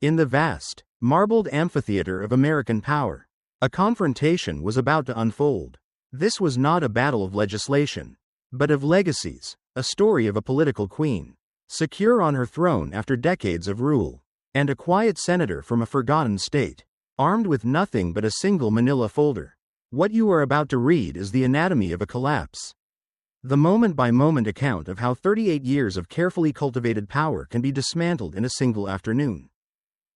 In the vast, marbled amphitheater of American power, a confrontation was about to unfold. This was not a battle of legislation, but of legacies, a story of a political queen, secure on her throne after decades of rule, and a quiet senator from a forgotten state, armed with nothing but a single manila folder. What you are about to read is the anatomy of a collapse. The moment-by-moment account of how 38 years of carefully cultivated power can be dismantled in a single afternoon.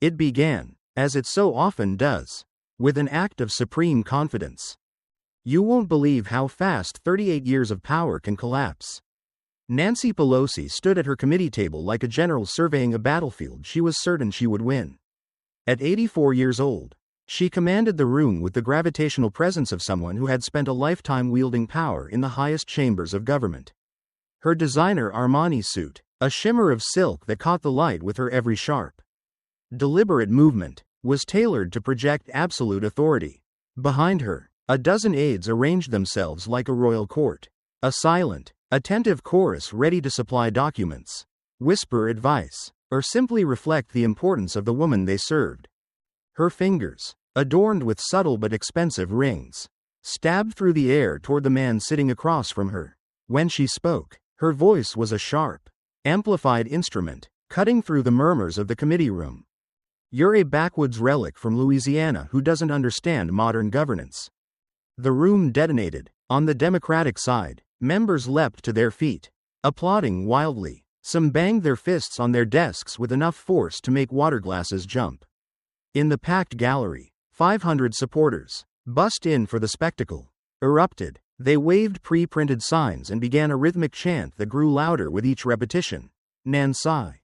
It began, as it so often does, with an act of supreme confidence. You won't believe how fast 38 years of power can collapse. Nancy Pelosi stood at her committee table like a general surveying a battlefield she was certain she would win. At 84 years old, she commanded the room with the gravitational presence of someone who had spent a lifetime wielding power in the highest chambers of government. Her designer Armani suit, a shimmer of silk that caught the light with her every sharp, deliberate movement, was tailored to project absolute authority. Behind her, a dozen aides arranged themselves like a royal court, a silent, attentive chorus ready to supply documents, whisper advice, or simply reflect the importance of the woman they served. Her fingers, adorned with subtle but expensive rings, stabbed through the air toward the man sitting across from her. When she spoke, her voice was a sharp, amplified instrument, cutting through the murmurs of the committee room. You're a backwoods relic from Louisiana who doesn't understand modern governance. The room detonated. On the Democratic side, members leapt to their feet, applauding wildly. Some banged their fists on their desks with enough force to make water glasses jump. In the packed gallery, 500 supporters, bussed in for the spectacle, erupted. They waved pre-printed signs and began a rhythmic chant that grew louder with each repetition. Nancy.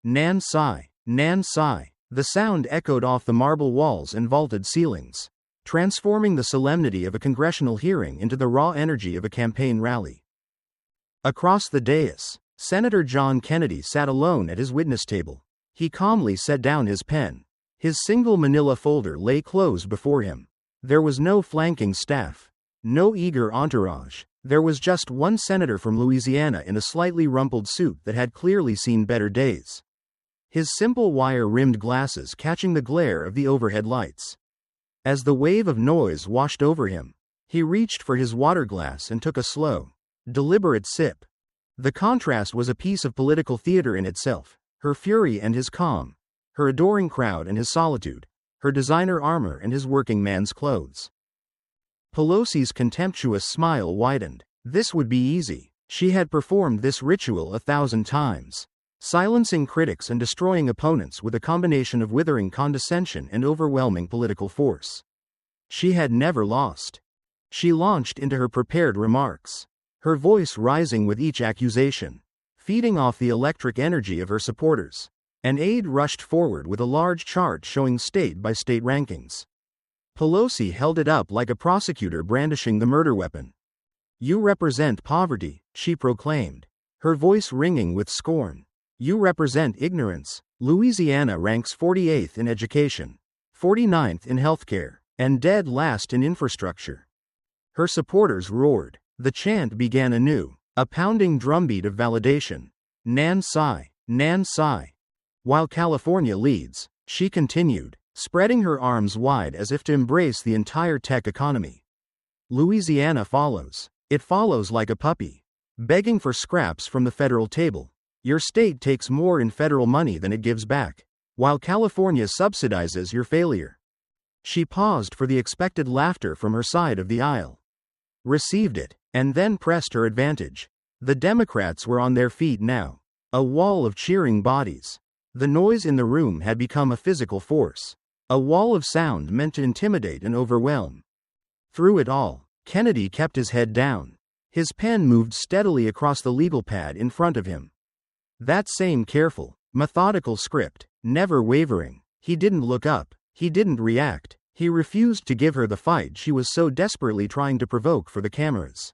Nancy. Nancy. The sound echoed off the marble walls and vaulted ceilings, transforming the solemnity of a congressional hearing into the raw energy of a campaign rally. Across the dais, Senator John Kennedy sat alone at his witness table. He calmly set down his pen. His single manila folder lay closed before him. There was no flanking staff, no eager entourage. There was just one senator from Louisiana in a slightly rumpled suit that had clearly seen better days, his simple wire-rimmed glasses catching the glare of the overhead lights. As the wave of noise washed over him, he reached for his water glass and took a slow, deliberate sip. The contrast was a piece of political theater in itself, her fury and his calm, her adoring crowd and his solitude, her designer armor and his working man's clothes. Pelosi's contemptuous smile widened. This would be easy. She had performed this ritual 1,000 times, silencing critics and destroying opponents with a combination of withering condescension and overwhelming political force. She had never lost. She launched into her prepared remarks, her voice rising with each accusation, feeding off the electric energy of her supporters. An aide rushed forward with a large chart showing state-by-state rankings. Pelosi held it up like a prosecutor brandishing the murder weapon. You represent poverty, she proclaimed, her voice ringing with scorn. You represent ignorance. Louisiana ranks 48th in education, 49th in healthcare, and dead last in infrastructure. Her supporters roared. The chant began anew, a pounding drumbeat of validation. Nancy, Nancy. While California leads, she continued, spreading her arms wide as if to embrace the entire tech economy. Louisiana follows. It follows like a puppy, begging for scraps from the federal table. Your state takes more in federal money than it gives back, while California subsidizes your failure. She paused for the expected laughter from her side of the aisle, received it, and then pressed her advantage. The Democrats were on their feet now, a wall of cheering bodies. The noise in the room had become a physical force, a wall of sound meant to intimidate and overwhelm. Through it all, Kennedy kept his head down. His pen moved steadily across the legal pad in front of him. That same careful, methodical script, never wavering. He didn't look up. He didn't react. He refused to give her the fight she was so desperately trying to provoke for the cameras.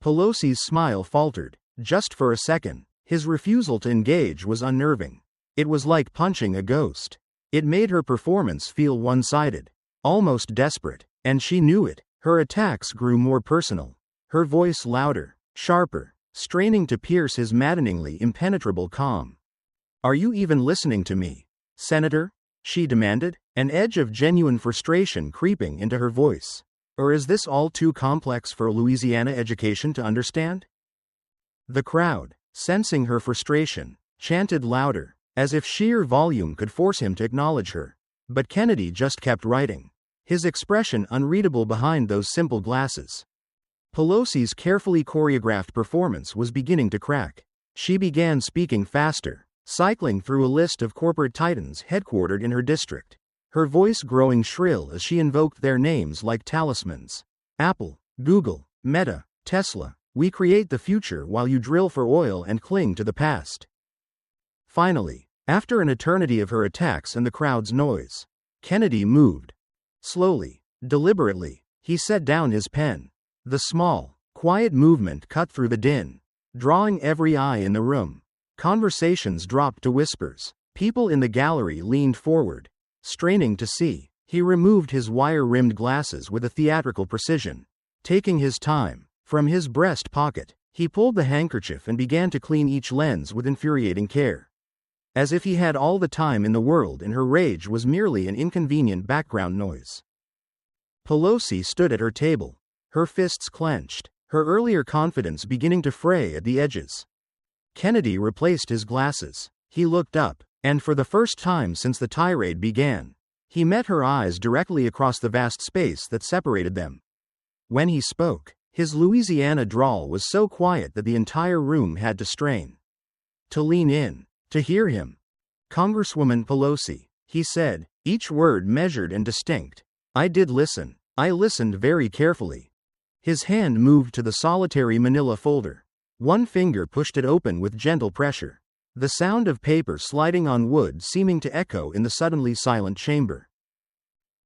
Pelosi's smile faltered, just for a second. His refusal to engage was unnerving. It was like punching a ghost. It made her performance feel one-sided, almost desperate, and she knew it. Her attacks grew more personal, her voice louder, sharper, straining to pierce his maddeningly impenetrable calm. Are you even listening to me? Senator?" she demanded, an edge of genuine frustration creeping into her voice. "Or is this all too complex for a Louisiana education to understand?" The crowd, sensing her frustration, chanted louder, as if sheer volume could force him to acknowledge her. But Kennedy just kept writing, his expression unreadable behind those simple glasses. Pelosi's carefully choreographed performance was beginning to crack. She began speaking faster, cycling through a list of corporate titans headquartered in her district, her voice growing shrill as she invoked their names like talismans. "Apple, Google, Meta, Tesla, we create the future while you drill for oil and cling to the past." Finally, after an eternity of her attacks and the crowd's noise, Kennedy moved. Slowly, deliberately, he set down his pen. The small, quiet movement cut through the din, drawing every eye in the room. Conversations dropped to whispers. People in the gallery leaned forward, straining to see. He removed his wire-rimmed glasses with a theatrical precision. Taking his time, from his breast pocket, he pulled the handkerchief and began to clean each lens with infuriating care. As if he had all the time in the world and her rage was merely an inconvenient background noise. Pelosi stood at her table, her fists clenched, her earlier confidence beginning to fray at the edges. Kennedy replaced his glasses. He looked up, and for the first time since the tirade began, he met her eyes directly across the vast space that separated them. When he spoke, his Louisiana drawl was so quiet that the entire room had to strain to lean in, to hear him. "Congresswoman Pelosi," he said, each word measured and distinct. "I did listen. I listened very carefully." His hand moved to the solitary manila folder. One finger pushed it open with gentle pressure, the sound of paper sliding on wood seeming to echo in the suddenly silent chamber.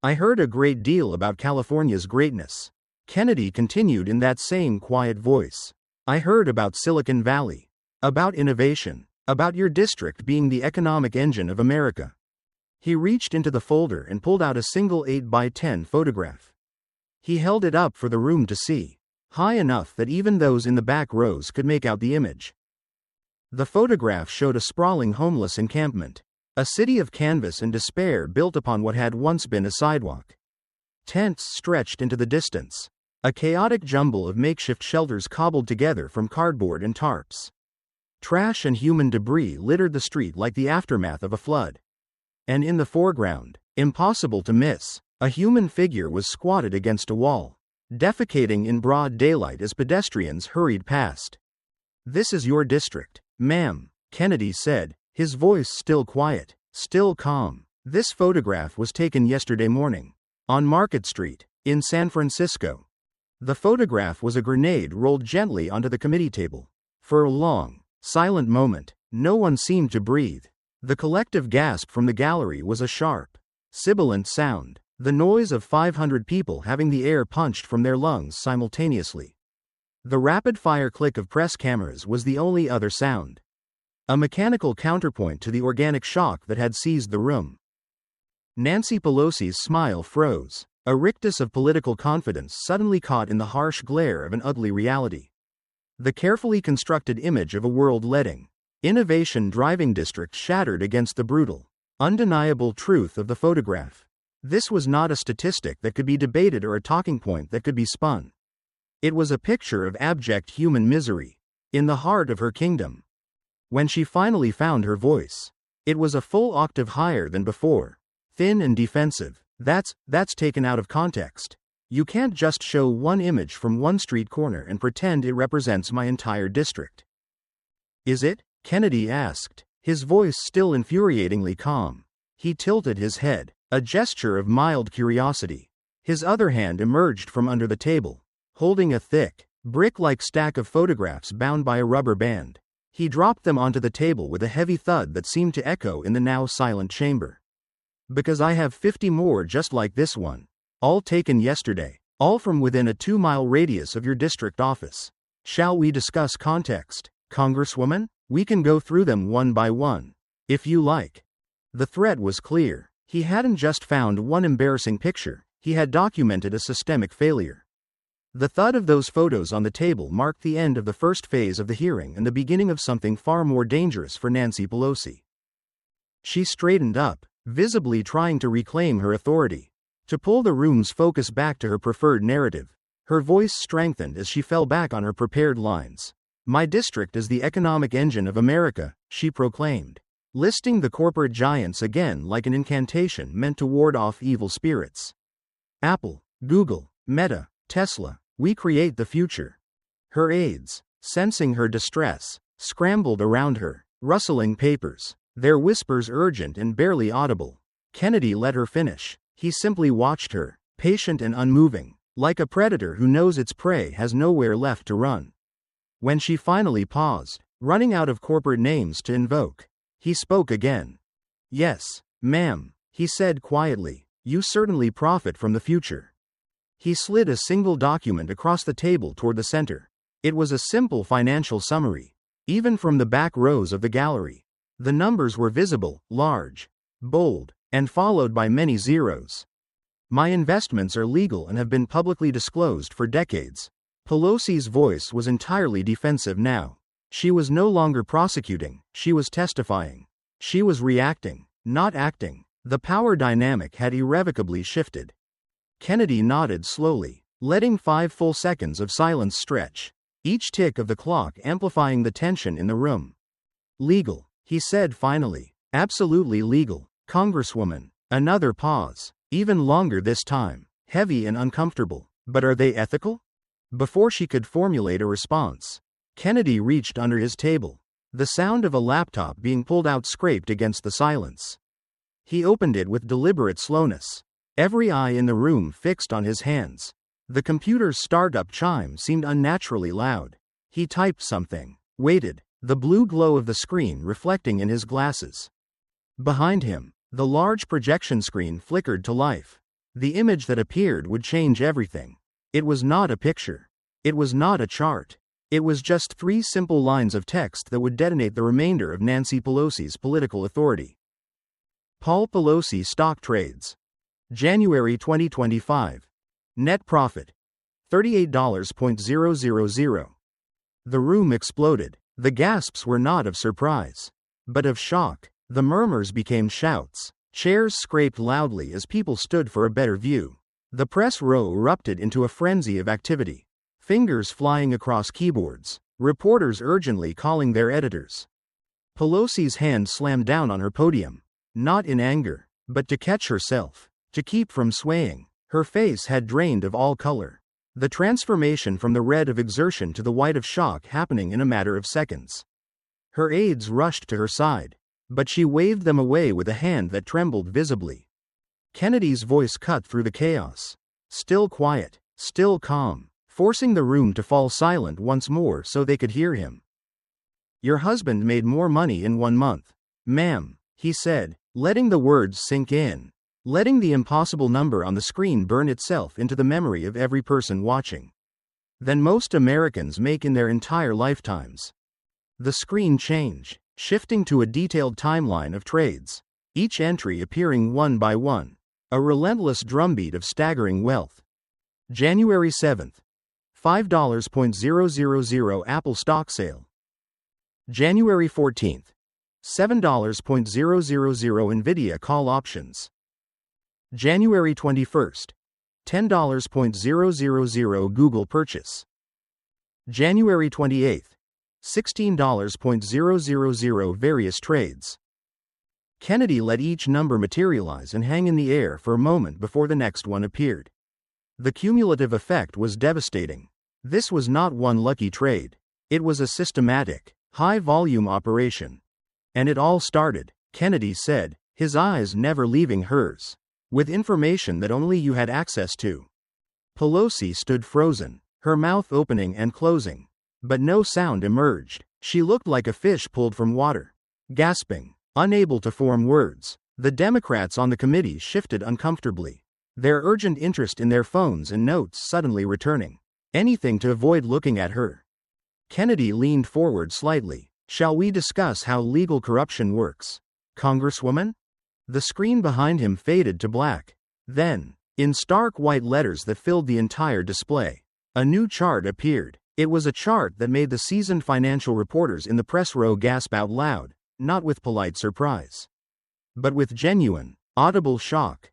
"I heard a great deal about California's greatness," Kennedy continued in that same quiet voice. "I heard about Silicon Valley, about innovation, about your district being the economic engine of America." He reached into the folder and pulled out a single 8x10 photograph. He held it up for the room to see, high enough that even those in the back rows could make out the image. The photograph showed a sprawling homeless encampment, a city of canvas and despair built upon what had once been a sidewalk. Tents stretched into the distance, a chaotic jumble of makeshift shelters cobbled together from cardboard and tarps. Trash and human debris littered the street like the aftermath of a flood. And in the foreground, impossible to miss, a human figure was squatted against a wall, defecating in broad daylight as pedestrians hurried past. "This is your district, ma'am," Kennedy said, his voice still quiet, still calm. "This photograph was taken yesterday morning, on Market Street, in San Francisco." The photograph was a grenade rolled gently onto the committee table. For a long, silent moment, no one seemed to breathe. The collective gasp from the gallery was a sharp, sibilant sound, the noise of 500 people having the air punched from their lungs simultaneously. The rapid-fire click of press cameras was the only other sound, a mechanical counterpoint to the organic shock that had seized the room. Nancy Pelosi's smile froze, a rictus of political confidence suddenly caught in the harsh glare of an ugly reality. The carefully constructed image of a world-leading, innovation-driving district shattered against the brutal, undeniable truth of the photograph. This was not a statistic that could be debated or a talking point that could be spun. It was a picture of abject human misery, in the heart of her kingdom. When she finally found her voice, it was a full octave higher than before, thin and defensive. That's taken out of context. You can't just show one image from one street corner and pretend it represents my entire district." "Is it?" Kennedy asked, his voice still infuriatingly calm. He tilted his head, a gesture of mild curiosity. His other hand emerged from under the table, holding a thick, brick-like stack of photographs bound by a rubber band. He dropped them onto the table with a heavy thud that seemed to echo in the now silent chamber. "Because I have 50 more just like this one. All taken yesterday, all from within a 2-mile radius of your district office. Shall we discuss context, Congresswoman? We can go through them one by one, if you like." The threat was clear. He hadn't just found one embarrassing picture, he had documented a systemic failure. The thud of those photos on the table marked the end of the first phase of the hearing and the beginning of something far more dangerous for Nancy Pelosi. She straightened up, visibly trying to reclaim her authority, to pull the room's focus back to her preferred narrative. Her voice strengthened as she fell back on her prepared lines. "My district is the economic engine of America," she proclaimed, listing the corporate giants again like an incantation meant to ward off evil spirits. "Apple, Google, Meta, Tesla, we create the future." Her aides, sensing her distress, scrambled around her, rustling papers, their whispers urgent and barely audible. Kennedy let her finish. He simply watched her, patient and unmoving, like a predator who knows its prey has nowhere left to run. When she finally paused, running out of corporate names to invoke, he spoke again. "Yes, ma'am," he said quietly, "you certainly profit from the future." He slid a single document across the table toward the center. It was a simple financial summary. Even from the back rows of the gallery, the numbers were visible, large, bold, and followed by many zeros. "My investments are legal and have been publicly disclosed for decades." Pelosi's voice was entirely defensive now. She was no longer prosecuting, she was testifying. She was reacting, not acting. The power dynamic had irrevocably shifted. Kennedy nodded slowly, letting 5 full seconds of silence stretch, each tick of the clock amplifying the tension in the room. "Legal," he said finally. "Absolutely legal, Congresswoman." Another pause, even longer this time, heavy and uncomfortable. "But are they ethical?" Before she could formulate a response, Kennedy reached under his table. The sound of a laptop being pulled out scraped against the silence. He opened it with deliberate slowness, every eye in the room fixed on his hands. The computer's startup chime seemed unnaturally loud. He typed something, waited, the blue glow of the screen reflecting in his glasses. Behind him, the large projection screen flickered to life. The image that appeared would change everything. It was not a picture. It was not a chart. It was just 3 simple lines of text that would detonate the remainder of Nancy Pelosi's political authority. Paul Pelosi stock trades. January 2025. Net profit, $38.000. The room exploded. The gasps were not of surprise, but of shock. The murmurs became shouts. Chairs scraped loudly as people stood for a better view. The press row erupted into a frenzy of activity. Fingers flying across keyboards. Reporters urgently calling their editors. Pelosi's hand slammed down on her podium. Not in anger, but to catch herself. To keep from swaying. Her face had drained of all color. The transformation from the red of exertion to the white of shock happening in a matter of seconds. Her aides rushed to her side, but she waved them away with a hand that trembled visibly. Kennedy's voice cut through the chaos. Still quiet, still calm, forcing the room to fall silent once more so they could hear him. "Your husband made more money in 1 month, ma'am," he said, letting the words sink in, letting the impossible number on the screen burn itself into the memory of every person watching, "than most Americans make in their entire lifetimes." The screen changed, shifting to a detailed timeline of trades, each entry appearing one by one, a relentless drumbeat of staggering wealth. January 7th. $5.000 Apple stock sale. January 14th. $7.000 Nvidia call options. January 21st. $10.000 Google purchase. January 28th. $16.000 various trades. Kennedy let each number materialize and hang in the air for a moment before the next one appeared. The cumulative effect was devastating. This was not one lucky trade. It was a systematic, high-volume operation. And it all started, Kennedy said, his eyes never leaving hers, with information that only you had access to. Pelosi stood frozen, her mouth opening and closing. But no sound emerged. She looked like a fish pulled from water. Gasping, unable to form words, the Democrats on the committee shifted uncomfortably, their urgent interest in their phones and notes suddenly returning. Anything to avoid looking at her. Kennedy leaned forward slightly. "Shall we discuss how legal corruption works, Congresswoman?" The screen behind him faded to black. Then, in stark white letters that filled the entire display, a new chart appeared. It was a chart that made the seasoned financial reporters in the press row gasp out loud, not with polite surprise, but with genuine, audible shock.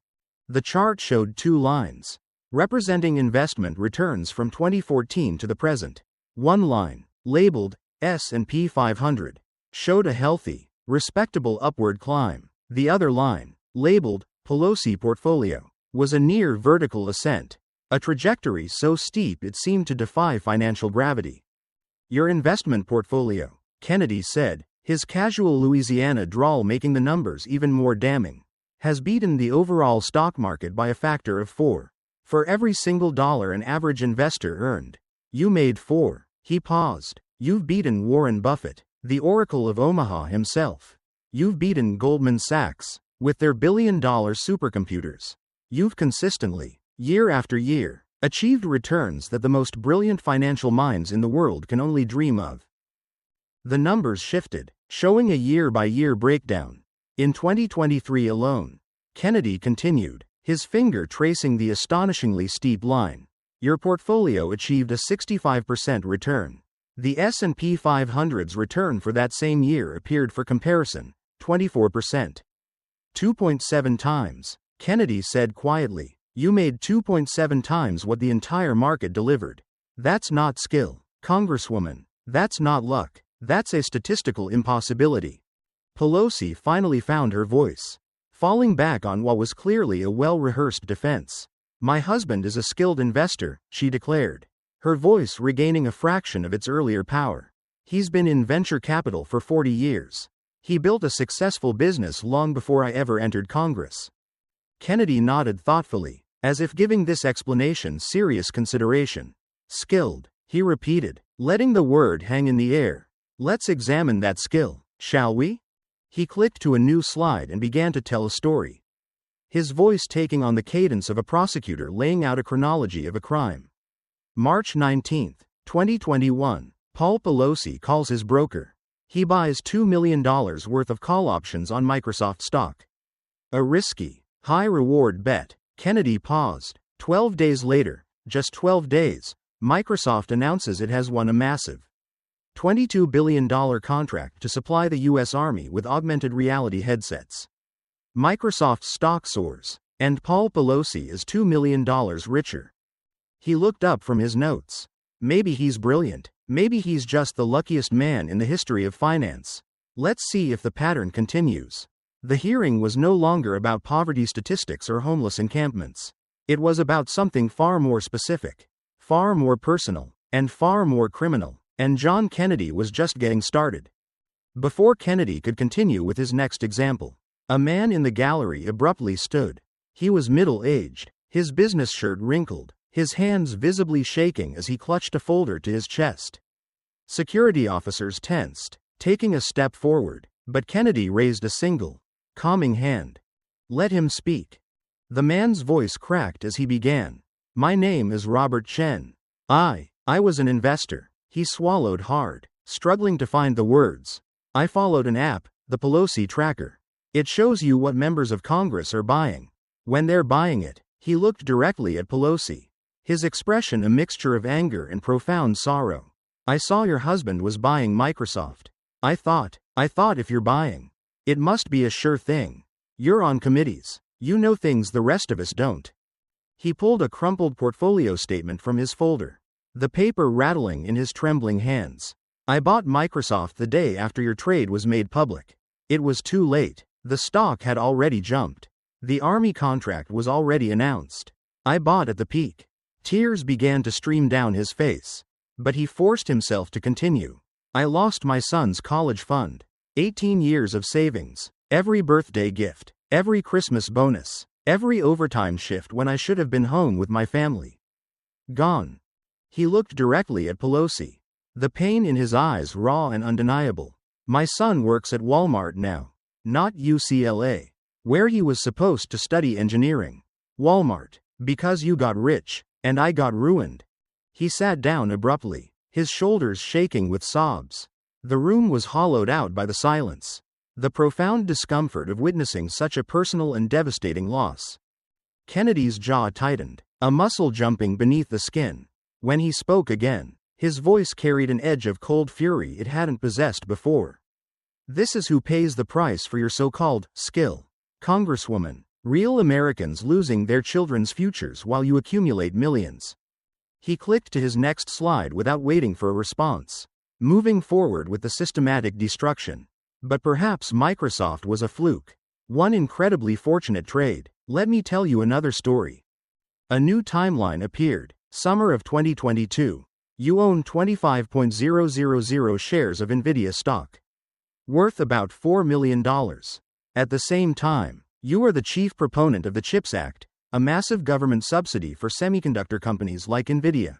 The chart showed two lines, representing investment returns from 2014 to the present. One line, labeled S&P 500, showed a healthy, respectable upward climb. The other line, labeled Pelosi portfolio, was a near vertical ascent, a trajectory so steep it seemed to defy financial gravity. Your investment portfolio, Kennedy said, his casual Louisiana drawl making the numbers even more damning, has beaten the overall stock market by a factor of 4. For every single dollar an average investor earned, you made 4. He paused. You've beaten Warren Buffett, the Oracle of Omaha himself. You've beaten Goldman Sachs, with their billion-dollar supercomputers. You've consistently, year after year, achieved returns that the most brilliant financial minds in the world can only dream of. The numbers shifted, showing a year-by-year breakdown. In 2023 alone, Kennedy continued, his finger tracing the astonishingly steep line. Your portfolio achieved a 65% return. The S&P 500's return for that same year appeared for comparison, 24%. 2.7 times, Kennedy said quietly. You made 2.7 times what the entire market delivered. That's not skill, Congresswoman. That's not luck. That's a statistical impossibility. Pelosi finally found her voice, falling back on what was clearly a well-rehearsed defense. My husband is a skilled investor, she declared, her voice regaining a fraction of its earlier power. He's been in venture capital for 40 years. He built a successful business long before I ever entered Congress. Kennedy nodded thoughtfully, as if giving this explanation serious consideration. Skilled, he repeated, letting the word hang in the air. Let's examine that skill, shall we? He clicked to a new slide and began to tell a story, his voice taking on the cadence of a prosecutor laying out a chronology of a crime. March 19, 2021, Paul Pelosi calls his broker. He buys $2 million worth of call options on Microsoft stock. A risky, high-reward bet. Kennedy paused. 12 days later, just 12 days, Microsoft announces it has won a massive $22 billion contract to supply the U.S. Army with augmented reality headsets. Microsoft's stock soars, and Paul Pelosi is $2 million richer. He looked up from his notes. Maybe he's brilliant. Maybe he's just the luckiest man in the history of finance. Let's see if the pattern continues. The hearing was no longer about poverty statistics or homeless encampments. It was about something far more specific, far more personal, and far more criminal. And John Kennedy was just getting started. Before Kennedy could continue with his next example, a man in the gallery abruptly stood. He was middle-aged, his business shirt wrinkled, his hands visibly shaking as he clutched a folder to his chest. Security officers tensed, taking a step forward, but Kennedy raised a single, calming hand. Let him speak. The man's voice cracked as he began. My name is Robert Chen. I was an investor. He swallowed hard, struggling to find the words. I followed an app, the Pelosi tracker. It shows you what members of Congress are buying. When they're buying it, he looked directly at Pelosi, his expression a mixture of anger and profound sorrow. I saw your husband was buying Microsoft. I thought if you're buying, it must be a sure thing. You're on committees. You know things the rest of us don't. He pulled a crumpled portfolio statement from his folder, the paper rattling in his trembling hands. I bought Microsoft the day after your trade was made public. It was too late. The stock had already jumped. The Army contract was already announced. I bought at the peak. Tears began to stream down his face, but he forced himself to continue. I lost my son's college fund. 18 years of savings. Every birthday gift. Every Christmas bonus. Every overtime shift when I should have been home with my family. Gone. He looked directly at Pelosi, the pain in his eyes raw and undeniable. My son works at Walmart now, not UCLA, where he was supposed to study engineering. Walmart, because you got rich, and I got ruined. He sat down abruptly, his shoulders shaking with sobs. The room was hollowed out by the silence, the profound discomfort of witnessing such a personal and devastating loss. Kennedy's jaw tightened, a muscle jumping beneath the skin. When he spoke again, his voice carried an edge of cold fury it hadn't possessed before. This is who pays the price for your so-called skill. Congresswoman, real Americans losing their children's futures while you accumulate millions. He clicked to his next slide without waiting for a response, moving forward with the systematic destruction. But perhaps Microsoft was a fluke. One incredibly fortunate trade. Let me tell you another story. A new timeline appeared. Summer of 2022. You own 25.000 shares of Nvidia stock, worth about $4 million. At the same time, you are the chief proponent of the CHIPS Act, a massive government subsidy for semiconductor companies like Nvidia.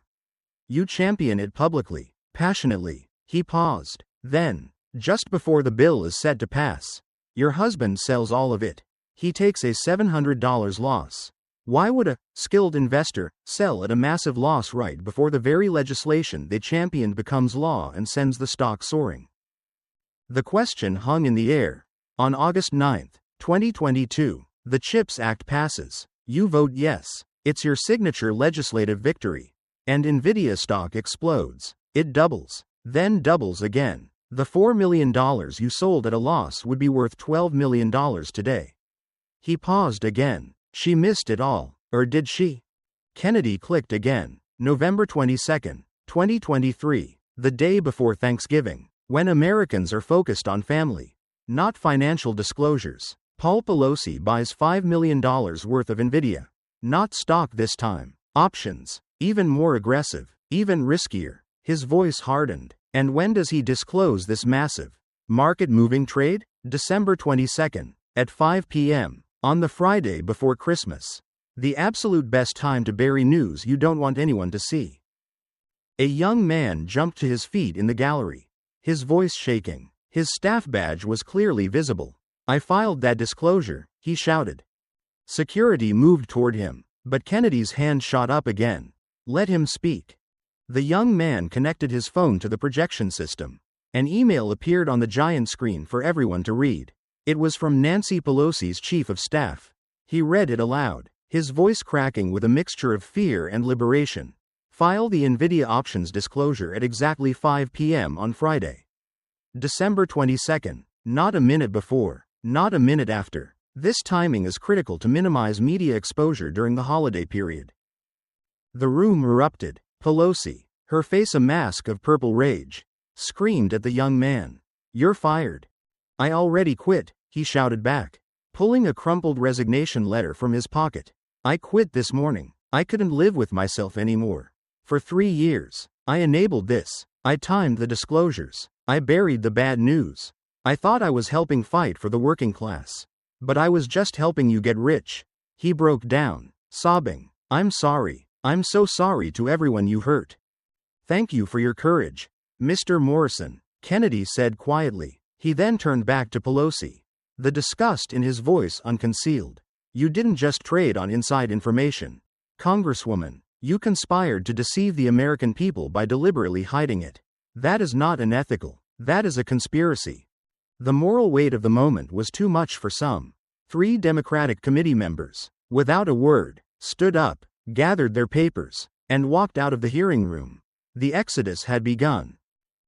You champion it publicly, passionately. He paused. Then, just before the bill is set to pass, your husband sells all of it. He takes a $700 loss. Why would a skilled investor sell at a massive loss right before the very legislation they championed becomes law and sends the stock soaring? The question hung in the air. On August 9, 2022, the CHIPS Act passes. You vote yes. It's your signature legislative victory. And Nvidia stock explodes. It doubles, then doubles again. The $4 million you sold at a loss would be worth $12 million today. He paused again. She missed it all. Or did she? Kennedy clicked again. November 22, 2023, the day before Thanksgiving, when Americans are focused on family, not financial disclosures. Paul Pelosi buys $5 million worth of Nvidia. Not stock this time. Options. Even more aggressive. Even riskier. His voice hardened. And when does he disclose this massive, market-moving trade? December 22, at 5 p.m. On the Friday before Christmas. The absolute best time to bury news you don't want anyone to see. A young man jumped to his feet in the gallery, his voice shaking. His staff badge was clearly visible. I filed that disclosure, he shouted. Security moved toward him, but Kennedy's hand shot up again. Let him speak. The young man connected his phone to the projection system. An email appeared on the giant screen for everyone to read. It was from Nancy Pelosi's chief of staff. He read it aloud, his voice cracking with a mixture of fear and liberation. File the Nvidia options disclosure at exactly 5 p.m. on Friday, December 22. Not a minute before, not a minute after. This timing is critical to minimize media exposure during the holiday period. The room erupted. Pelosi, her face a mask of purple rage, screamed at the young man. You're fired. I already quit, he shouted back, pulling a crumpled resignation letter from his pocket. I quit this morning. I couldn't live with myself anymore. For 3 years, I enabled this. I timed the disclosures. I buried the bad news. I thought I was helping fight for the working class. But I was just helping you get rich. He broke down, sobbing. I'm sorry. I'm so sorry to everyone you hurt. Thank you for your courage, Mr. Morrison, Kennedy said quietly. He then turned back to Pelosi, the disgust in his voice unconcealed. You didn't just trade on inside information. Congresswoman, you conspired to deceive the American people by deliberately hiding it. That is not unethical. That is a conspiracy. The moral weight of the moment was too much for some. 3 Democratic committee members, without a word, stood up, gathered their papers, and walked out of the hearing room. The exodus had begun.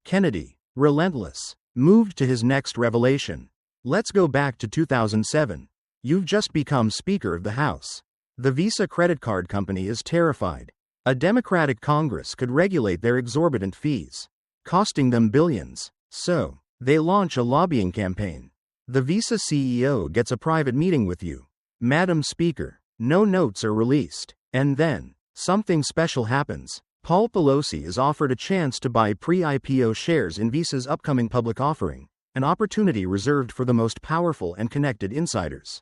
Kennedy, relentless, moved to his next revelation. Let's go back to 2007. You've just become Speaker of the House. The Visa credit card company is terrified. A Democratic Congress could regulate their exorbitant fees, costing them billions. So, they launch a lobbying campaign. The Visa CEO gets a private meeting with you, Madam Speaker. No notes are released. And then, something special happens. Paul Pelosi is offered a chance to buy pre-IPO shares in Visa's upcoming public offering, an opportunity reserved for the most powerful and connected insiders.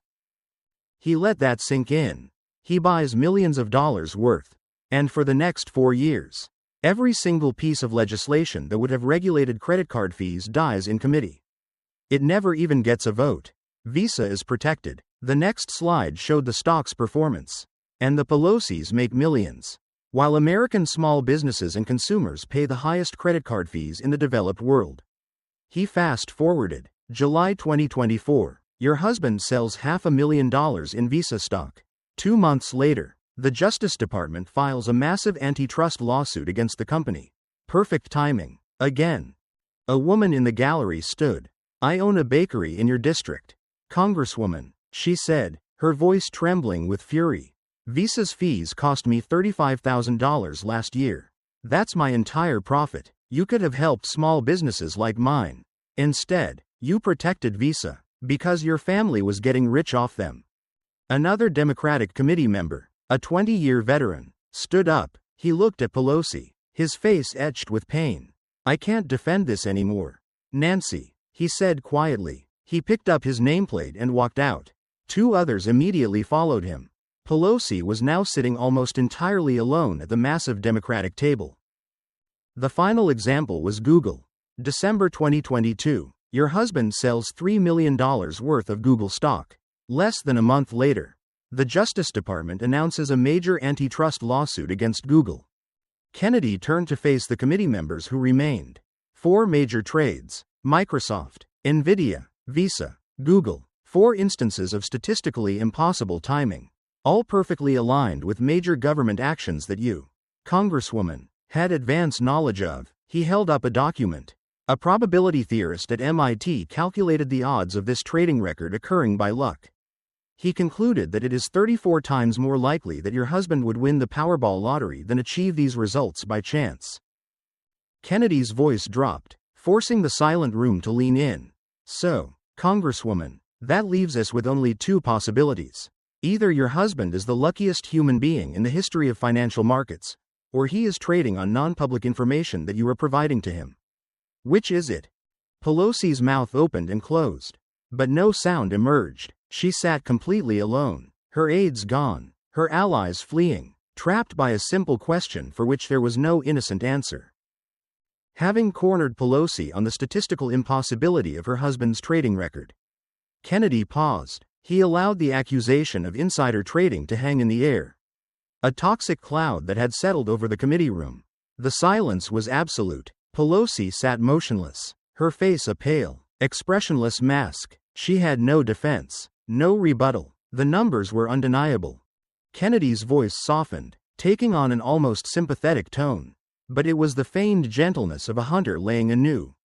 He let that sink in. He buys millions of dollars worth. And for the next 4 years, every single piece of legislation that would have regulated credit card fees dies in committee. It never even gets a vote. Visa is protected. The next slide showed the stock's performance. And the Pelosis make millions, while American small businesses and consumers pay the highest credit card fees in the developed world. He fast-forwarded. July 2024. Your husband sells $500,000 in Visa stock. 2 months later, the Justice Department files a massive antitrust lawsuit against the company. Perfect timing. Again. A woman in the gallery stood. I own a bakery in your district. Congresswoman, she said, her voice trembling with fury. Visa's fees cost me $35,000 last year. That's my entire profit. You could have helped small businesses like mine. Instead, you protected Visa, because your family was getting rich off them. Another Democratic committee member, a 20-year veteran, stood up. He looked at Pelosi, his face etched with pain. I can't defend this anymore. Nancy, he said quietly. He picked up his nameplate and walked out. 2 others immediately followed him. Pelosi was now sitting almost entirely alone at the massive Democratic table. The final example was Google. December 2022. Your husband sells $3 million worth of Google stock. Less than a month later, the Justice Department announces a major antitrust lawsuit against Google. Kennedy turned to face the committee members who remained. 4 major trades: Microsoft, Nvidia, Visa, Google. 4 instances of statistically impossible timing. All perfectly aligned with major government actions that you, Congresswoman, had advance knowledge of. He held up a document. A probability theorist at MIT calculated the odds of this trading record occurring by luck. He concluded that it is 34 times more likely that your husband would win the Powerball lottery than achieve these results by chance. Kennedy's voice dropped, forcing the silent room to lean in. So, Congresswoman, that leaves us with only 2 possibilities. Either your husband is the luckiest human being in the history of financial markets, or he is trading on non-public information that you are providing to him. Which is it? Pelosi's mouth opened and closed, but no sound emerged. She sat completely alone, her aides gone, her allies fleeing, trapped by a simple question for which there was no innocent answer. Having cornered Pelosi on the statistical impossibility of her husband's trading record, Kennedy paused. He allowed the accusation of insider trading to hang in the air, a toxic cloud that had settled over the committee room. The silence was absolute. Pelosi sat motionless, her face a pale, expressionless mask. She had no defense, no rebuttal. The numbers were undeniable. Kennedy's voice softened, taking on an almost sympathetic tone. But it was the feigned gentleness of a hunter laying a new,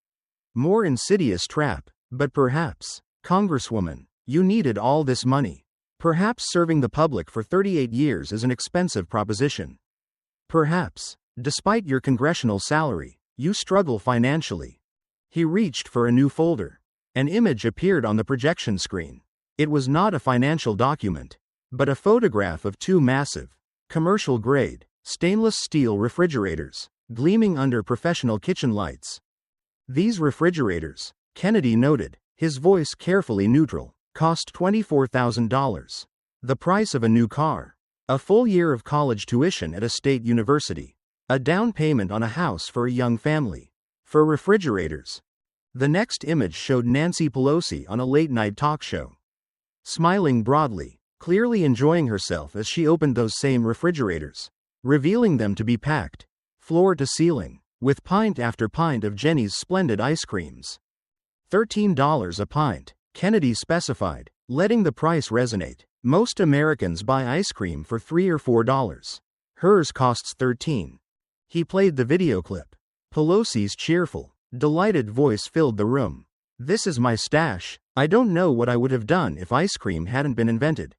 more insidious trap. But perhaps, Congresswoman, you needed all this money. Perhaps serving the public for 38 years is an expensive proposition. Perhaps, despite your congressional salary, you struggle financially. He reached for a new folder. An image appeared on the projection screen. It was not a financial document, but a photograph of 2 massive, commercial-grade, stainless steel refrigerators, gleaming under professional kitchen lights. These refrigerators, Kennedy noted, his voice carefully neutral, cost $24,000. The price of a new car. A full year of college tuition at a state university. A down payment on a house for a young family. For refrigerators. The next image showed Nancy Pelosi on a late-night talk show, smiling broadly, clearly enjoying herself as she opened those same refrigerators, revealing them to be packed, floor to ceiling, with pint after pint of Jenny's splendid ice creams. $13 a pint, Kennedy specified, letting the price resonate. Most Americans buy ice cream for $3 or $4. Hers costs $13. He played the video clip. Pelosi's cheerful, delighted voice filled the room. This is my stash. I don't know what I would have done if ice cream hadn't been invented.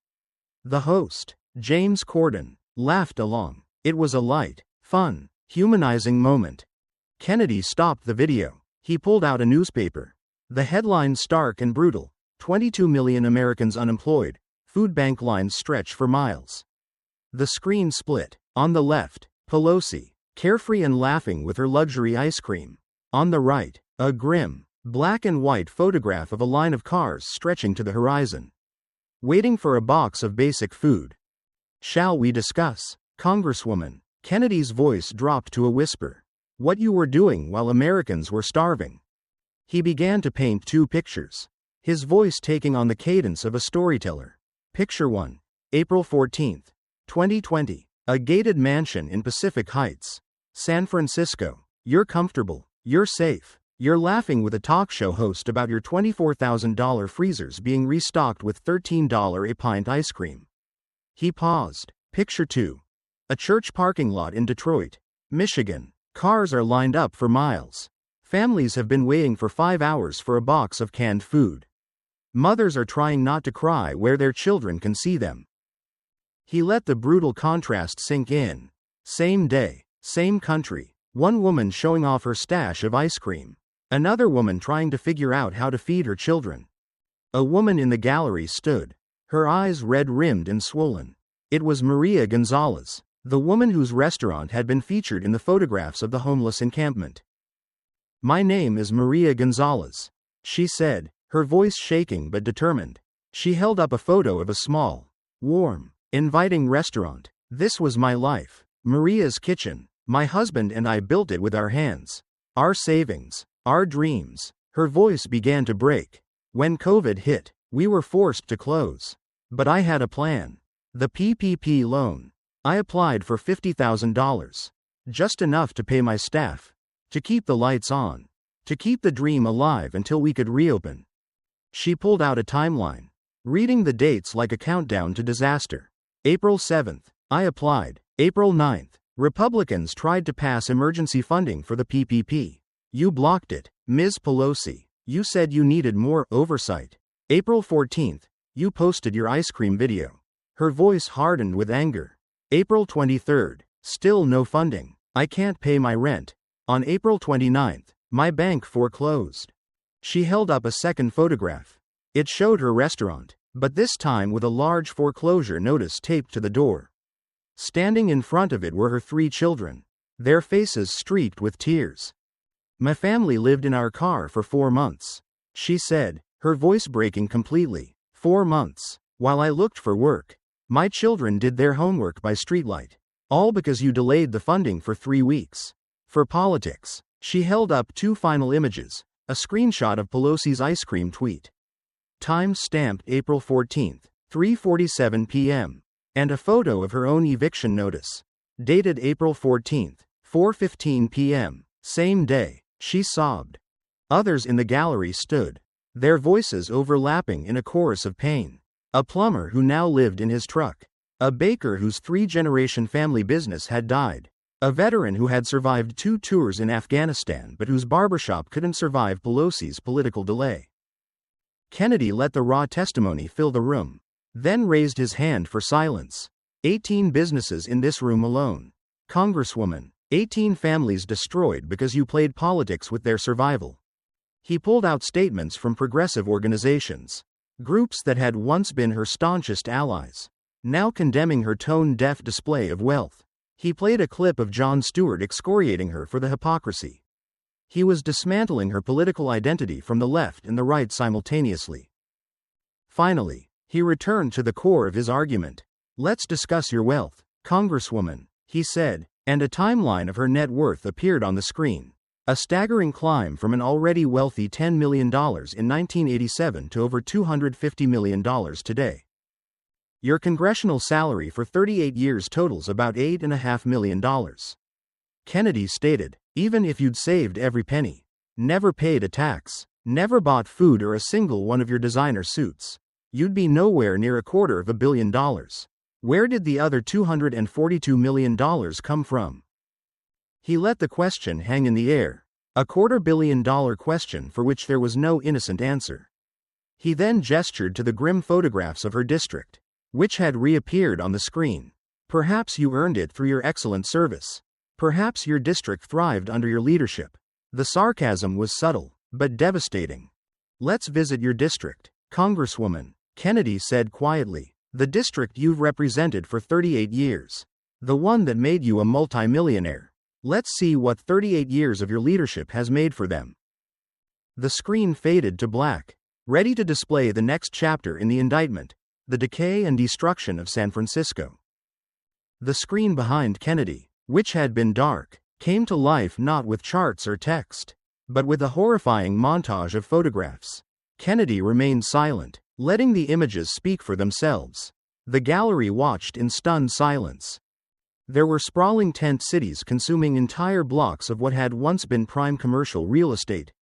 The host, James Corden, laughed along. It was a light, fun, humanizing moment. Kennedy stopped the video. He pulled out a newspaper. The headline stark and brutal. 22 million Americans unemployed. Food bank lines stretch for miles. The screen split. On the left, Pelosi, carefree and laughing with her luxury ice cream. On the right, a grim, black and white photograph of a line of cars stretching to the horizon, waiting for a box of basic food. Shall we discuss, Congresswoman? Kennedy's voice dropped to a whisper. What you were doing while Americans were starving. He began to paint 2 pictures, his voice taking on the cadence of a storyteller. Picture 1. April 14, 2020. A gated mansion in Pacific Heights, San Francisco. You're comfortable. You're safe. You're laughing with a talk show host about your $24,000 freezers being restocked with $13 a pint ice cream. He paused. Picture 2. A church parking lot in Detroit, Michigan. Cars are lined up for miles. Families have been waiting for 5 hours for a box of canned food. Mothers are trying not to cry where their children can see them. He let the brutal contrast sink in. Same day, same country. One woman showing off her stash of ice cream. Another woman trying to figure out how to feed her children. A woman in the gallery stood, her eyes red-rimmed and swollen. It was Maria Gonzalez, the woman whose restaurant had been featured in the photographs of the homeless encampment. "My name is Maria Gonzalez," she said, her voice shaking but determined. She held up a photo of a small, warm, inviting restaurant. "This was my life. Maria's kitchen. My husband and I built it with our hands. Our savings. Our dreams." Her voice began to break. "When COVID hit, we were forced to close. But I had a plan. The PPP loan. I applied for $50,000. Just enough to pay my staff. To keep the lights on. To keep the dream alive until we could reopen." She pulled out a timeline, reading the dates like a countdown to disaster. April 7th, I applied. April 9th, Republicans tried to pass emergency funding for the PPP. You blocked it, Ms. Pelosi. You said you needed more oversight. April 14th, you posted your ice cream video. Her voice hardened with anger. April 23rd, still no funding. I can't pay my rent. On April 29th, my bank foreclosed. She held up a second photograph. It showed her restaurant, but this time with a large foreclosure notice taped to the door. Standing in front of it were her 3 children, their faces streaked with tears. "My family lived in our car for 4 months," she said, her voice breaking completely. 4 months. While I looked for work. My children did their homework by streetlight. All because you delayed the funding for 3 weeks. For politics." She held up 2 final images, a screenshot of Pelosi's ice cream tweet. Time stamped April 14th, 3:47 p.m. And a photo of her own eviction notice. Dated April 14th, 4:15 p.m. Same day. She sobbed. Others in the gallery stood, their voices overlapping in a chorus of pain. A plumber who now lived in his truck. A baker whose 3-generation family business had died. A veteran who had survived 2 tours in Afghanistan but whose barbershop couldn't survive Pelosi's political delay. Kennedy let the raw testimony fill the room, then raised his hand for silence. 18 businesses in this room alone. Congresswoman. 18 families destroyed because you played politics with their survival. He pulled out statements from progressive organizations. Groups that had once been her staunchest allies. Now condemning her tone-deaf display of wealth. He played a clip of Jon Stewart excoriating her for the hypocrisy. He was dismantling her political identity from the left and the right simultaneously. Finally, he returned to the core of his argument. "Let's discuss your wealth, Congresswoman," he said, and a timeline of her net worth appeared on the screen. A staggering climb from an already wealthy $10 million in 1987 to over $250 million today. Your congressional salary for 38 years totals about $8.5 million. Kennedy stated, even if you'd saved every penny, never paid a tax, never bought food or a single one of your designer suits, you'd be nowhere near $250 million. Where did the other $242 million come from? He let the question hang in the air, a $250 million question for which there was no innocent answer. He then gestured to the grim photographs of her district, which had reappeared on the screen. Perhaps you earned it through your excellent service. Perhaps your district thrived under your leadership. The sarcasm was subtle, but devastating. Let's visit your district, Congresswoman, Kennedy said quietly. The district you've represented for 38 years. The one that made you a multimillionaire. Let's see what 38 years of your leadership has made for them. The screen faded to black, ready to display the next chapter in the indictment. The decay and destruction of San Francisco. The screen behind Kennedy, which had been dark, came to life not with charts or text, but with a horrifying montage of photographs. Kennedy remained silent, letting the images speak for themselves. The gallery watched in stunned silence. There were sprawling tent cities consuming entire blocks of what had once been prime commercial real estate.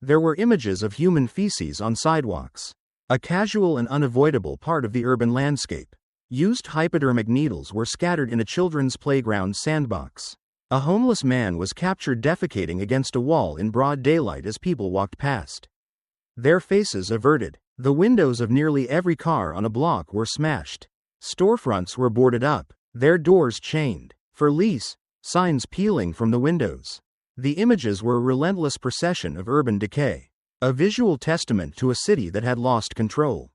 There were images of human feces on sidewalks. A casual and unavoidable part of the urban landscape. Used hypodermic needles were scattered in a children's playground sandbox. A homeless man was captured defecating against a wall in broad daylight as people walked past. Their faces averted, The windows of nearly every car on a block were smashed. Storefronts were boarded up, their doors chained. For lease, signs peeling from the windows. The images were a relentless procession of urban decay. A visual testament to a city that had lost control.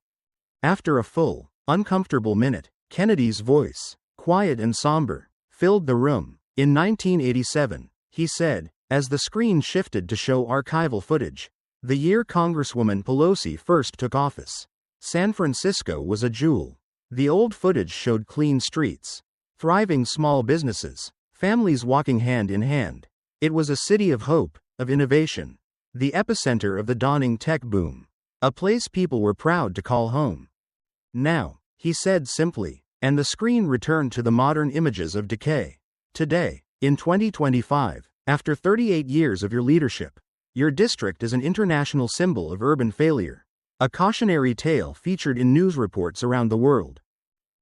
After a full, uncomfortable minute, Kennedy's voice, quiet and somber, filled the room. In 1987, he said, as the screen shifted to show archival footage, the year Congresswoman Pelosi first took office. San Francisco was a jewel. The old footage showed clean streets, thriving small businesses, families walking hand in hand. It was a city of hope, of innovation, the epicenter of the dawning tech boom, a place people were proud to call home. Now, he said simply, and the screen returned to the modern images of decay. Today, in 2025, after 38 years of your leadership, your district is an international symbol of urban failure, a cautionary tale featured in news reports around the world.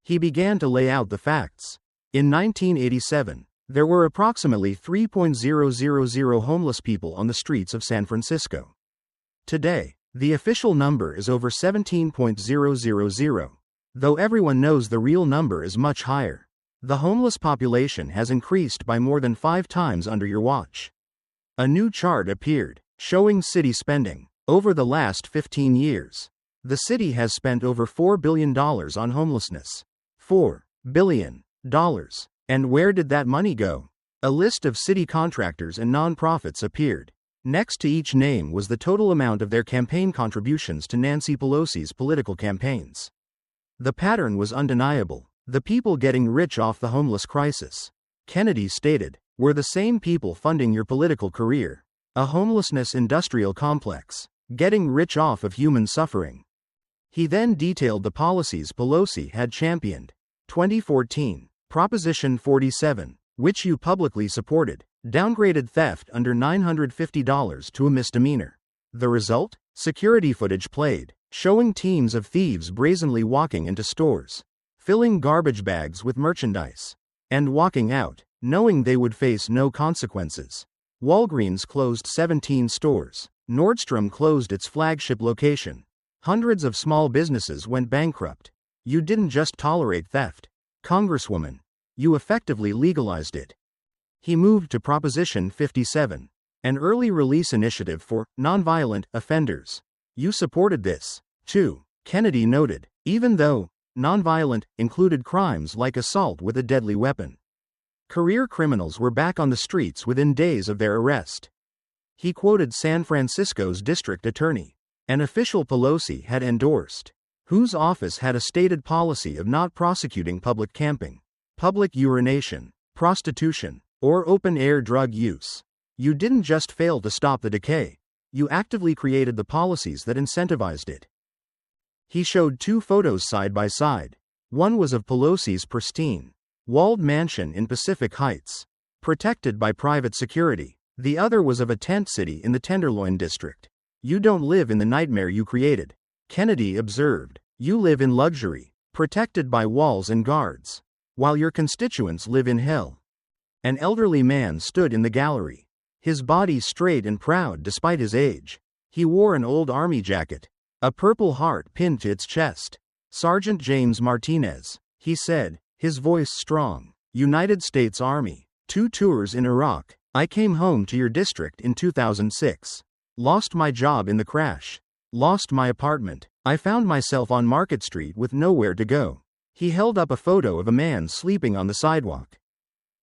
He began to lay out the facts. In 1987, there were approximately 3,000 homeless people on the streets of San Francisco. Today, the official number is over 17,000. Though everyone knows the real number is much higher. The homeless population has increased by more than 5 times under your watch. A new chart appeared, showing city spending. Over the last 15 years, the city has spent over $4 billion on homelessness. $4 billion. And where did that money go? A list of city contractors and nonprofits appeared. Next to each name was the total amount of their campaign contributions to Nancy Pelosi's political campaigns. The pattern was undeniable. The people getting rich off the homeless crisis, Kennedy stated, were the same people funding your political career. A homelessness industrial complex, getting rich off of human suffering. He then detailed the policies Pelosi had championed. 2014, Proposition 47, which you publicly supported, downgraded theft under $950 to a misdemeanor. The result? Security footage played, showing teams of thieves brazenly walking into stores, filling garbage bags with merchandise, and walking out, knowing they would face no consequences. Walgreens closed 17 stores. Nordstrom closed its flagship location. Hundreds of small businesses went bankrupt. You didn't just tolerate theft, Congresswoman. You effectively legalized it. He moved to Proposition 57, an early release initiative for nonviolent offenders. You supported this, too, Kennedy noted, even though nonviolent included crimes like assault with a deadly weapon. Career criminals were back on the streets within days of their arrest. He quoted San Francisco's district attorney, an official Pelosi had endorsed, whose office had a stated policy of not prosecuting public camping, public urination, prostitution, or open-air drug use. You didn't just fail to stop the decay, you actively created the policies that incentivized it. He showed 2 photos side by side. One was of Pelosi's pristine, walled mansion in Pacific Heights, protected by private security. The other was of a tent city in the Tenderloin district. You don't live in the nightmare you created, Kennedy observed. You live in luxury, protected by walls and guards, while your constituents live in hell. An elderly man stood in the gallery, his body straight and proud despite his age. He wore an old army jacket, a purple heart pinned to its chest. Sergeant James Martinez, he said, his voice strong. United States Army. 2 tours in Iraq. I came home to your district in 2006. Lost my job in the crash. Lost my apartment. I found myself on Market Street with nowhere to go. He held up a photo of a man sleeping on the sidewalk,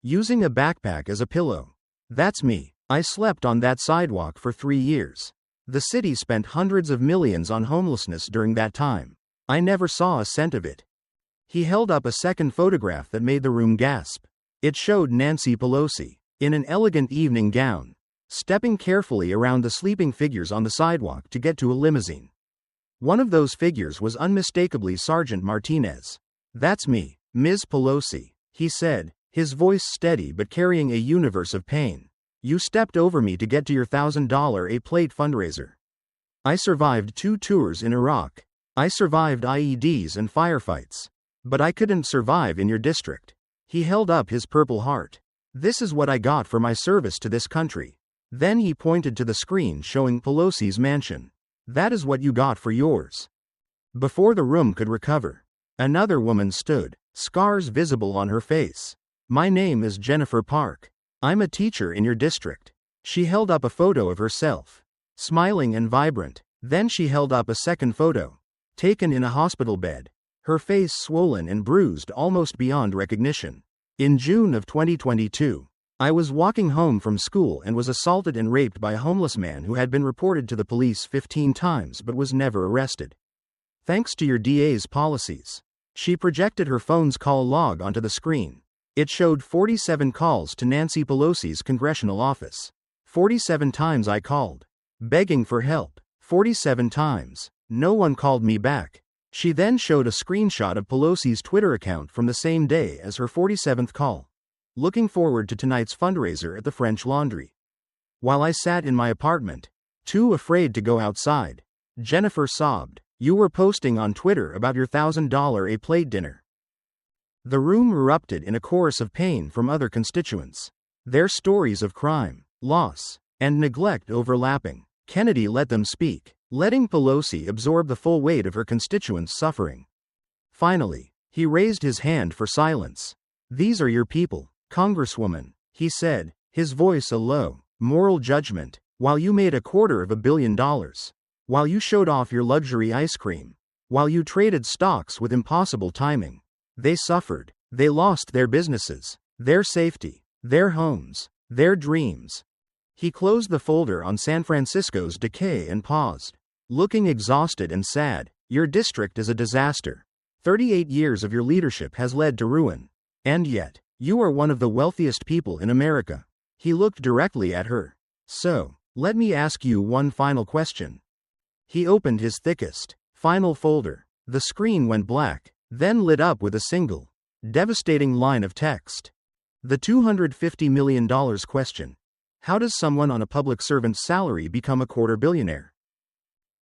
using a backpack as a pillow. That's me. I slept on that sidewalk for 3 years. The city spent hundreds of millions on homelessness during that time. I never saw a cent of it. He held up a second photograph that made the room gasp. It showed Nancy Pelosi, in an elegant evening gown, stepping carefully around the sleeping figures on the sidewalk to get to a limousine. One of those figures was unmistakably Sergeant Martinez. That's me, Ms. Pelosi, he said, his voice steady but carrying a universe of pain. You stepped over me to get to your $1,000 a-plate fundraiser. I survived 2 tours in Iraq. I survived IEDs and firefights. But I couldn't survive in your district. He held up his purple heart. This is what I got for my service to this country. Then he pointed to the screen showing Pelosi's mansion. That is what you got for yours. Before the room could recover, another woman stood, scars visible on her face. "My name is Jennifer Park. I'm a teacher in your district." She held up a photo of herself, smiling and vibrant. Then she held up a second photo, taken in a hospital bed, her face swollen and bruised almost beyond recognition. "In June of 2022, I was walking home from school and was assaulted and raped by a homeless man who had been reported to the police 15 times but was never arrested. Thanks to your DA's policies." She projected her phone's call log onto the screen. It showed 47 calls to Nancy Pelosi's congressional office. 47 times I called, begging for help. 47 times. No one called me back. She then showed a screenshot of Pelosi's Twitter account from the same day as her 47th call. "Looking forward to tonight's fundraiser at the French Laundry. While I sat in my apartment, too afraid to go outside," Jennifer sobbed. "You were posting on Twitter about your $1,000 a plate dinner." The room erupted in a chorus of pain from other constituents, their stories of crime, loss, and neglect overlapping. Kennedy let them speak, letting Pelosi absorb the full weight of her constituents' suffering. Finally, he raised his hand for silence. "These are your people, Congresswoman," he said, his voice a low, moral judgment. "While you made $250 million, while you showed off your luxury ice cream, while you traded stocks with impossible timing, they suffered. They lost their businesses, their safety, their homes, their dreams." He closed the folder on San Francisco's decay and paused, looking exhausted and sad. "Your district is a disaster. 38 years of your leadership has led to ruin. And yet, you are one of the wealthiest people in America." He looked directly at her. "So, let me ask you one final question." He opened his thickest, final folder. The screen went black, then lit up with a single, devastating line of text. The $250 million question. How does someone on a public servant's salary become a quarter billionaire?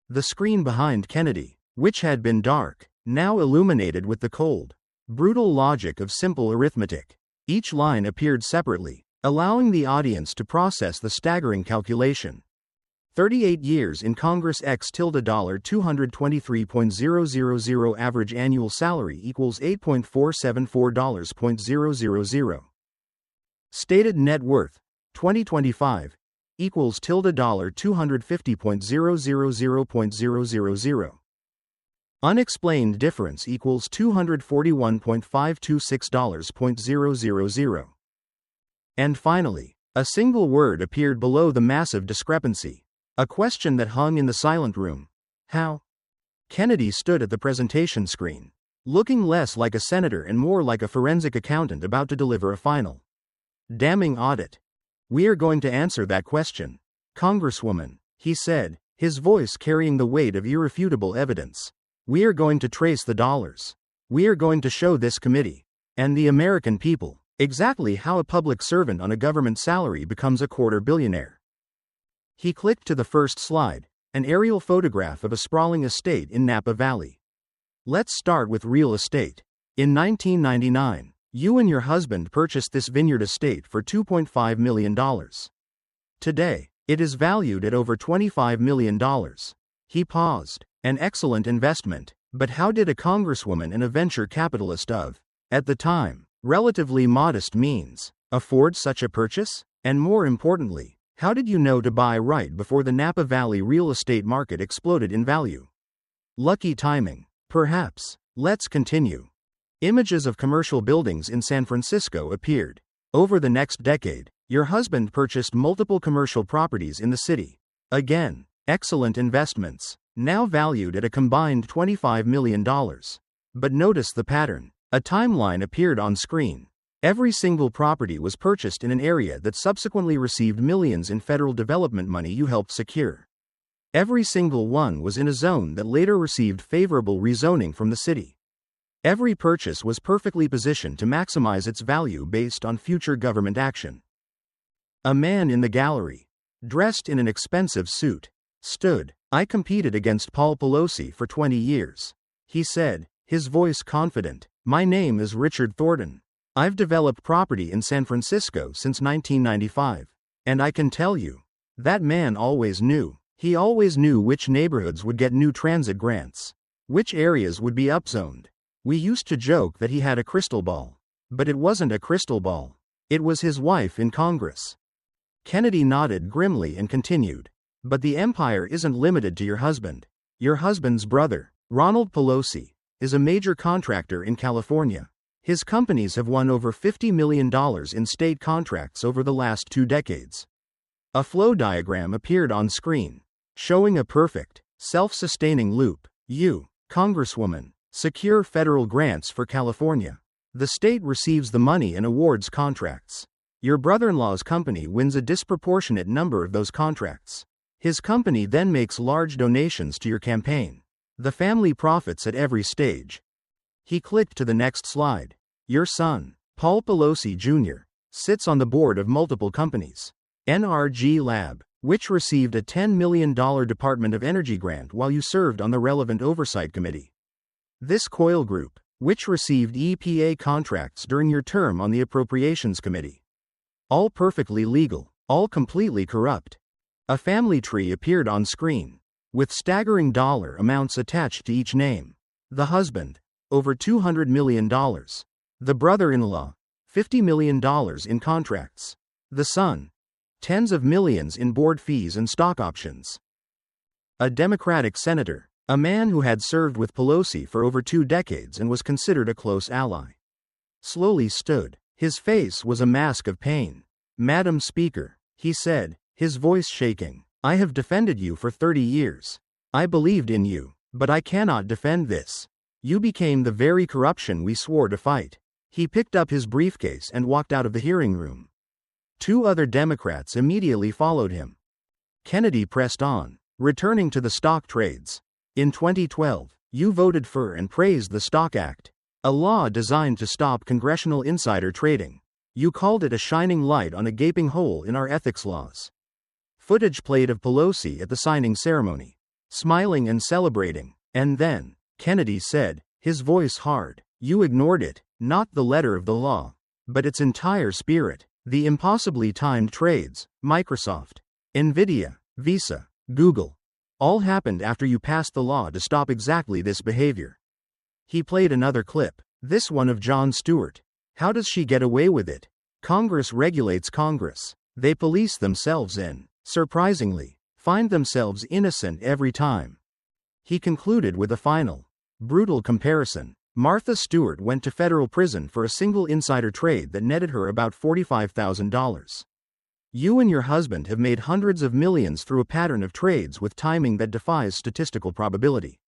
The screen behind Kennedy, which had been dark, now illuminated with the cold, brutal logic of simple arithmetic. Each line appeared separately, allowing the audience to process the staggering calculation. 38 years in Congress x $223.000 average annual salary equals $8.474.000. Stated net worth, 2025, equals $250.000.000. Unexplained difference equals $241.526.000. And finally, a single word appeared below the massive discrepancy. A question that hung in the silent room. How? Kennedy stood at the presentation screen, looking less like a senator and more like a forensic accountant about to deliver a final, damning audit. "We are going to answer that question, Congresswoman," he said, his voice carrying the weight of irrefutable evidence. "We are going to trace the dollars. We are going to show this committee, and the American people, exactly how a public servant on a government salary becomes a quarter billionaire." He clicked to the first slide, an aerial photograph of a sprawling estate in Napa Valley. "Let's start with real estate. In 1999, you and your husband purchased this vineyard estate for $2.5 million. Today, it is valued at over $25 million. He paused. "An excellent investment, but how did a congresswoman and a venture capitalist of, at the time, relatively modest means, afford such a purchase? And more importantly, how did you know to buy right before the Napa Valley real estate market exploded in value? Lucky timing, perhaps." Let's continue. Images of commercial buildings in San Francisco appeared. Over the next decade, your husband purchased multiple commercial properties in the city. Again, excellent investments, now valued at a combined $25 million. But notice the pattern. A timeline appeared on screen. Every single property was purchased in an area that subsequently received millions in federal development money you helped secure. Every single one was in a zone that later received favorable rezoning from the city. Every purchase was perfectly positioned to maximize its value based on future government action. A man in the gallery, dressed in an expensive suit, stood. "I competed against Paul Pelosi for 20 years. He said, his voice confident. "My name is Richard Thornton. I've developed property in San Francisco since 1995. And I can tell you, that man always knew. He always knew which neighborhoods would get new transit grants. Which areas would be upzoned? We used to joke that he had a crystal ball. But it wasn't a crystal ball. It was his wife in Congress. Kennedy nodded grimly and continued. But the empire isn't limited to your husband. Your husband's brother, Ronald Pelosi, is a major contractor in California. His companies have won over $50 million in state contracts over the last 2 decades. A flow diagram appeared on screen, showing a perfect, self-sustaining loop. You, Congresswoman, secure federal grants for California. The state receives the money and awards contracts. Your brother-in-law's company wins a disproportionate number of those contracts. His company then makes large donations to your campaign. The family profits at every stage. He clicked to the next slide. Your son, Paul Pelosi Jr., sits on the board of multiple companies. NRG Lab, which received a $10 million Department of Energy grant while you served on the relevant oversight committee. This Coil Group, which received EPA contracts during your term on the Appropriations Committee. All perfectly legal, all completely corrupt. A family tree appeared on screen, with staggering dollar amounts attached to each name. The husband, over $200 million. The brother-in-law, $50 million in contracts. The son, tens of millions in board fees and stock options. A Democratic senator, a man who had served with Pelosi for over 2 decades and was considered a close ally, slowly stood. His face was a mask of pain. Madam Speaker, he said, his voice shaking, I have defended you for 30 years. I believed in you, but I cannot defend this. You became the very corruption we swore to fight. He picked up his briefcase and walked out of the hearing room. 2 other Democrats immediately followed him. Kennedy pressed on, returning to the stock trades. In 2012, you voted for and praised the Stock Act, a law designed to stop congressional insider trading. You called it a shining light on a gaping hole in our ethics laws. Footage played of Pelosi at the signing ceremony, smiling and celebrating. And then, Kennedy said, his voice hard, you ignored it, not the letter of the law, but its entire spirit. The impossibly timed trades, Microsoft, Nvidia, Visa, Google, all happened after you passed the law to stop exactly this behavior. He played another clip, this one of Jon Stewart. How does she get away with it? Congress regulates Congress. They police themselves and, surprisingly, find themselves innocent every time. He concluded with a final, brutal comparison. Martha Stewart went to federal prison for a single insider trade that netted her about $45,000. You and your husband have made hundreds of millions through a pattern of trades with timing that defies statistical probability.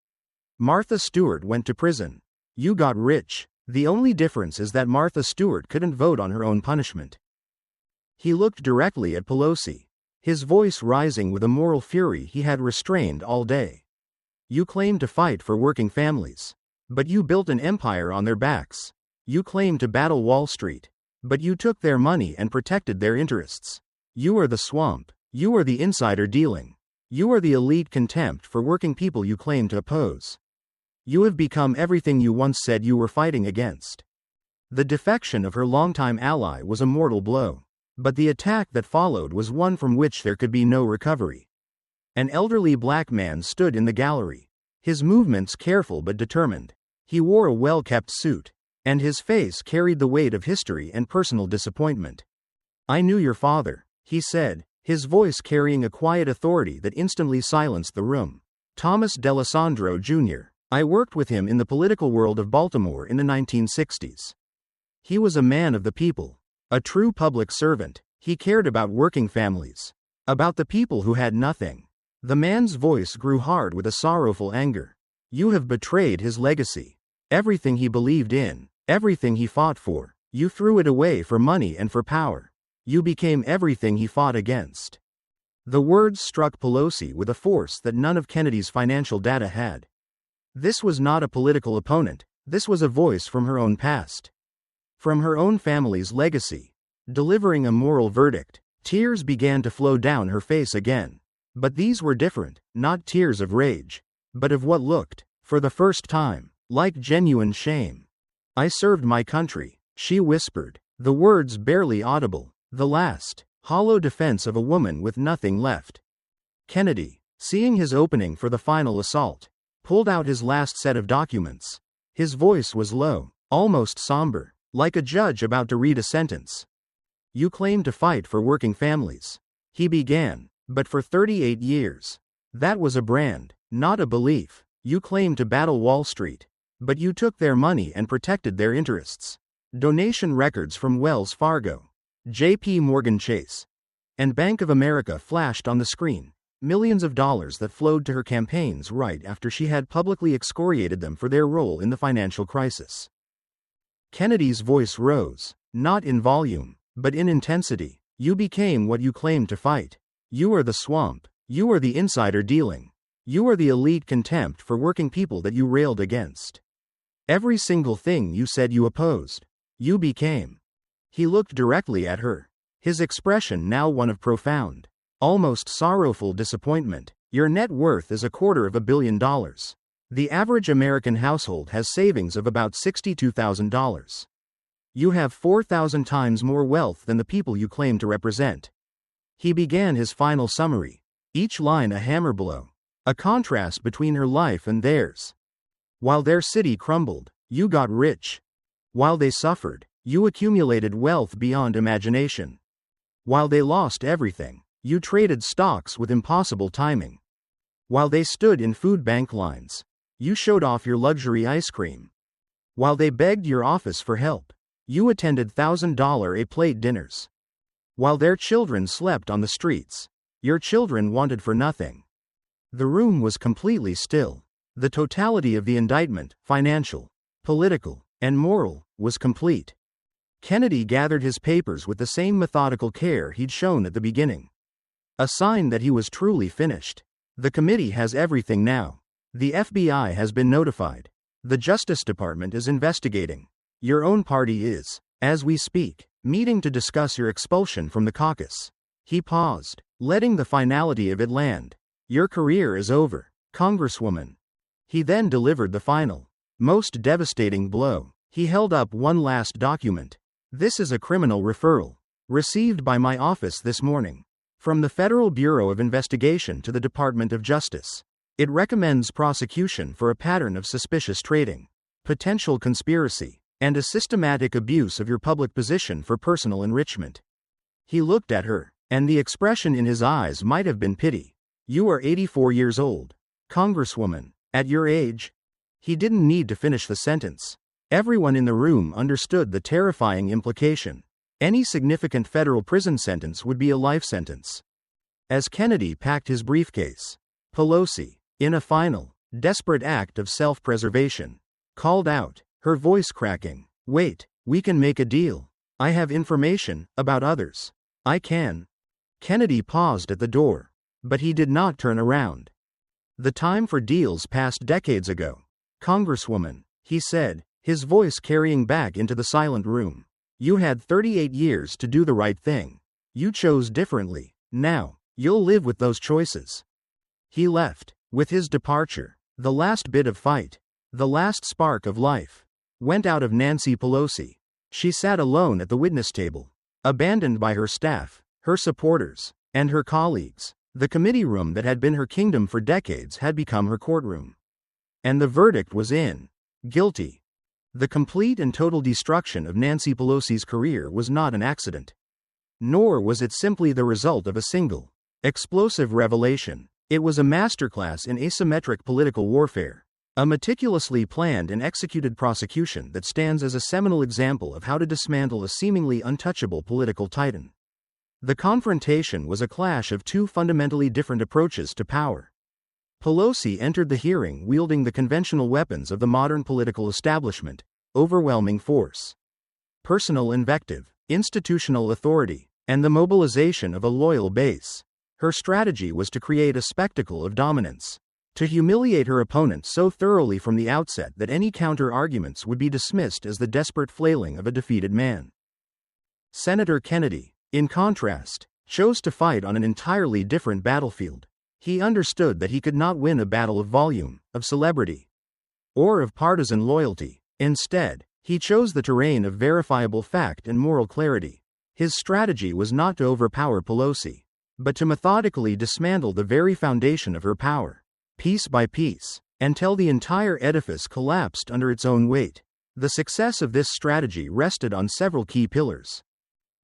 Martha Stewart went to prison. You got rich. The only difference is that Martha Stewart couldn't vote on her own punishment. He looked directly at Pelosi, his voice rising with a moral fury he had restrained all day. You claimed to fight for working families. But you built an empire on their backs. You claimed to battle Wall Street. But you took their money and protected their interests. You are the swamp. You are the insider dealing. You are the elite contempt for working people you claim to oppose. You have become everything you once said you were fighting against. The defection of her longtime ally was a mortal blow. But the attack that followed was one from which there could be no recovery. An elderly black man stood in the gallery, his movements careful but determined. He wore a well-kept suit, and his face carried the weight of history and personal disappointment. I knew your father, he said, his voice carrying a quiet authority that instantly silenced the room. Thomas D'Alessandro Jr. I worked with him in the political world of Baltimore in the 1960s. He was a man of the people, a true public servant. He cared about working families, about the people who had nothing. The man's voice grew hard with a sorrowful anger. You have betrayed his legacy. Everything he believed in, everything he fought for, you threw it away for money and for power. You became everything he fought against. The words struck Pelosi with a force that none of Kennedy's financial data had. This was not a political opponent, this was a voice from her own past. From her own family's legacy. Delivering a moral verdict, tears began to flow down her face again. But these were different, not tears of rage, but of what looked, for the first time, like genuine shame. I served my country, she whispered, the words barely audible, the last, hollow defense of a woman with nothing left. Kennedy, seeing his opening for the final assault, pulled out his last set of documents. His voice was low, almost somber, like a judge about to read a sentence. "You claim to fight for working families," he began, "but for 38 years. That was a brand, not a belief. You claim to battle Wall Street, but you took their money and protected their interests. Donation records from Wells Fargo, J.P. Morgan Chase, and Bank of America flashed on the screen, millions of dollars that flowed to her campaigns right after she had publicly excoriated them for their role in the financial crisis." Kennedy's voice rose, not in volume, but in intensity. "You became what you claimed to fight. You are the swamp. You are the insider dealing. You are the elite contempt for working people that you railed against. Every single thing you said you opposed, you became." He looked directly at her, his expression now one of profound, almost sorrowful disappointment. "Your net worth is $250 million. The average American household has savings of about $62,000. You have 4,000 times more wealth than the people you claim to represent." He began his final summary, each line a hammer blow, a contrast between her life and theirs. "While their city crumbled, you got rich. While they suffered, you accumulated wealth beyond imagination. While they lost everything, you traded stocks with impossible timing. While they stood in food bank lines, you showed off your luxury ice cream. While they begged your office for help, you attended $1,000 a plate dinners. While their children slept on the streets, your children wanted for nothing." The room was completely still. The totality of the indictment, financial, political, and moral, was complete. Kennedy gathered his papers with the same methodical care he'd shown at the beginning. A sign that he was truly finished. "The committee has everything now. The FBI has been notified. The Justice Department is investigating. Your own party is, as we speak, meeting to discuss your expulsion from the caucus." He paused, letting the finality of it land. "Your career is over, Congresswoman." He then delivered the final, most devastating blow. He held up one last document. "This is a criminal referral, received by my office this morning, from the Federal Bureau of Investigation to the Department of Justice. It recommends prosecution for a pattern of suspicious trading, potential conspiracy, and a systematic abuse of your public position for personal enrichment." He looked at her, and the expression in his eyes might have been pity. "You are 84 years old, Congresswoman. At your age?" He didn't need to finish the sentence. Everyone in the room understood the terrifying implication. Any significant federal prison sentence would be a life sentence. As Kennedy packed his briefcase, Pelosi, in a final, desperate act of self-preservation, called out, her voice cracking, "Wait, we can make a deal. I have information about others. I can." Kennedy paused at the door, but he did not turn around. "The time for deals passed decades ago, Congresswoman," he said, his voice carrying back into the silent room. "You had 38 years to do the right thing. You chose differently. Now, you'll live with those choices." He left. With his departure, the last bit of fight, the last spark of life, went out of Nancy Pelosi. She sat alone at the witness table, abandoned by her staff, her supporters, and her colleagues. The committee room that had been her kingdom for decades had become her courtroom. And the verdict was in. Guilty. The complete and total destruction of Nancy Pelosi's career was not an accident. Nor was it simply the result of a single, explosive revelation. It was a masterclass in asymmetric political warfare, a meticulously planned and executed prosecution that stands as a seminal example of how to dismantle a seemingly untouchable political titan. The confrontation was a clash of two fundamentally different approaches to power. Pelosi entered the hearing wielding the conventional weapons of the modern political establishment: overwhelming force, personal invective, institutional authority, and the mobilization of a loyal base. Her strategy was to create a spectacle of dominance, to humiliate her opponent so thoroughly from the outset that any counter-arguments would be dismissed as the desperate flailing of a defeated man. Senator Kennedy, in contrast, chose to fight on an entirely different battlefield. He understood that he could not win a battle of volume, of celebrity, or of partisan loyalty. Instead, he chose the terrain of verifiable fact and moral clarity. His strategy was not to overpower Pelosi, but to methodically dismantle the very foundation of her power, piece by piece. until the entire edifice collapsed under its own weight. The success of this strategy rested on several key pillars.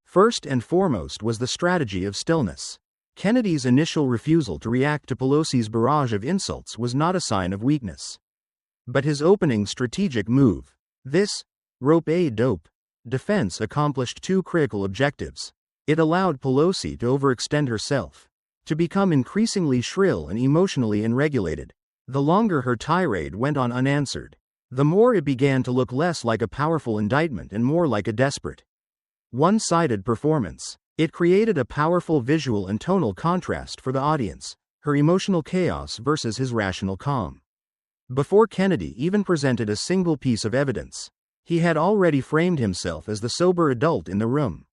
First and foremost was the strategy of stillness. Kennedy's initial refusal to react to Pelosi's barrage of insults was not a sign of weakness, but his opening strategic move. This rope-a-dope defense accomplished two critical objectives. It allowed Pelosi to overextend herself, to become increasingly shrill and emotionally unregulated. The longer her tirade went on unanswered, the more it began to look less like a powerful indictment and more like a desperate, one-sided performance. It created a powerful visual and tonal contrast for the audience, her emotional chaos versus his rational calm. Before Kennedy even presented a single piece of evidence, he had already framed himself as the sober adult in the room,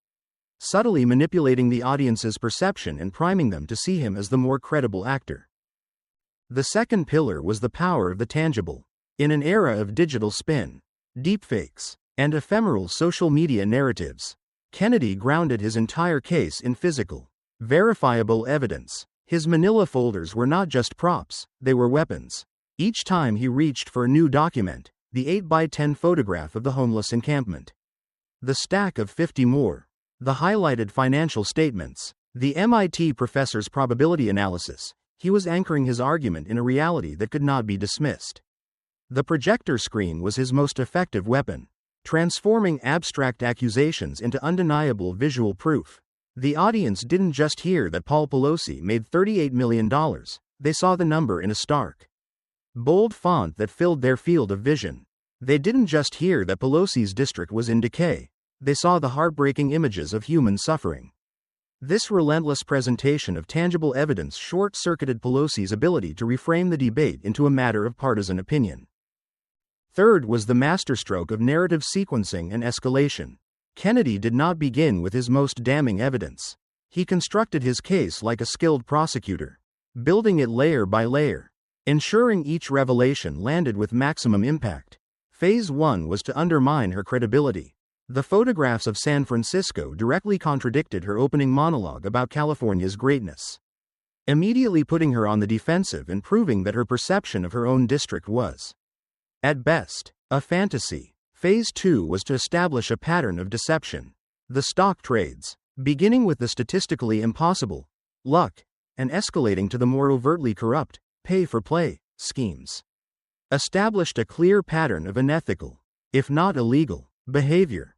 subtly manipulating the audience's perception and priming them to see him as the more credible actor. The second pillar was the power of the tangible. In an era of digital spin, deepfakes, and ephemeral social media narratives, Kennedy grounded his entire case in physical, verifiable evidence. His manila folders were not just props, they were weapons. Each time he reached for a new document, the 8x10 photograph of the homeless encampment, the stack of 50 more, the highlighted financial statements, the MIT professor's probability analysis, he was anchoring his argument in a reality that could not be dismissed. The projector screen was his most effective weapon, transforming abstract accusations into undeniable visual proof. The audience didn't just hear that Paul Pelosi made $38 million, they saw the number in a stark, bold font that filled their field of vision. They didn't just hear that Pelosi's district was in decay, they saw the heartbreaking images of human suffering. This relentless presentation of tangible evidence short-circuited Pelosi's ability to reframe the debate into a matter of partisan opinion. Third was the masterstroke of narrative sequencing and escalation. Kennedy did not begin with his most damning evidence. He constructed his case like a skilled prosecutor, building it layer by layer, ensuring each revelation landed with maximum impact. Phase 1 was to undermine her credibility. The photographs of San Francisco directly contradicted her opening monologue about California's greatness, immediately putting her on the defensive and proving that her perception of her own district was, at best, a fantasy. Phase 2 was to establish a pattern of deception. The stock trades, beginning with the statistically impossible, luck, and escalating to the more overtly corrupt, pay-for-play, schemes, established a clear pattern of unethical, if not illegal, behavior.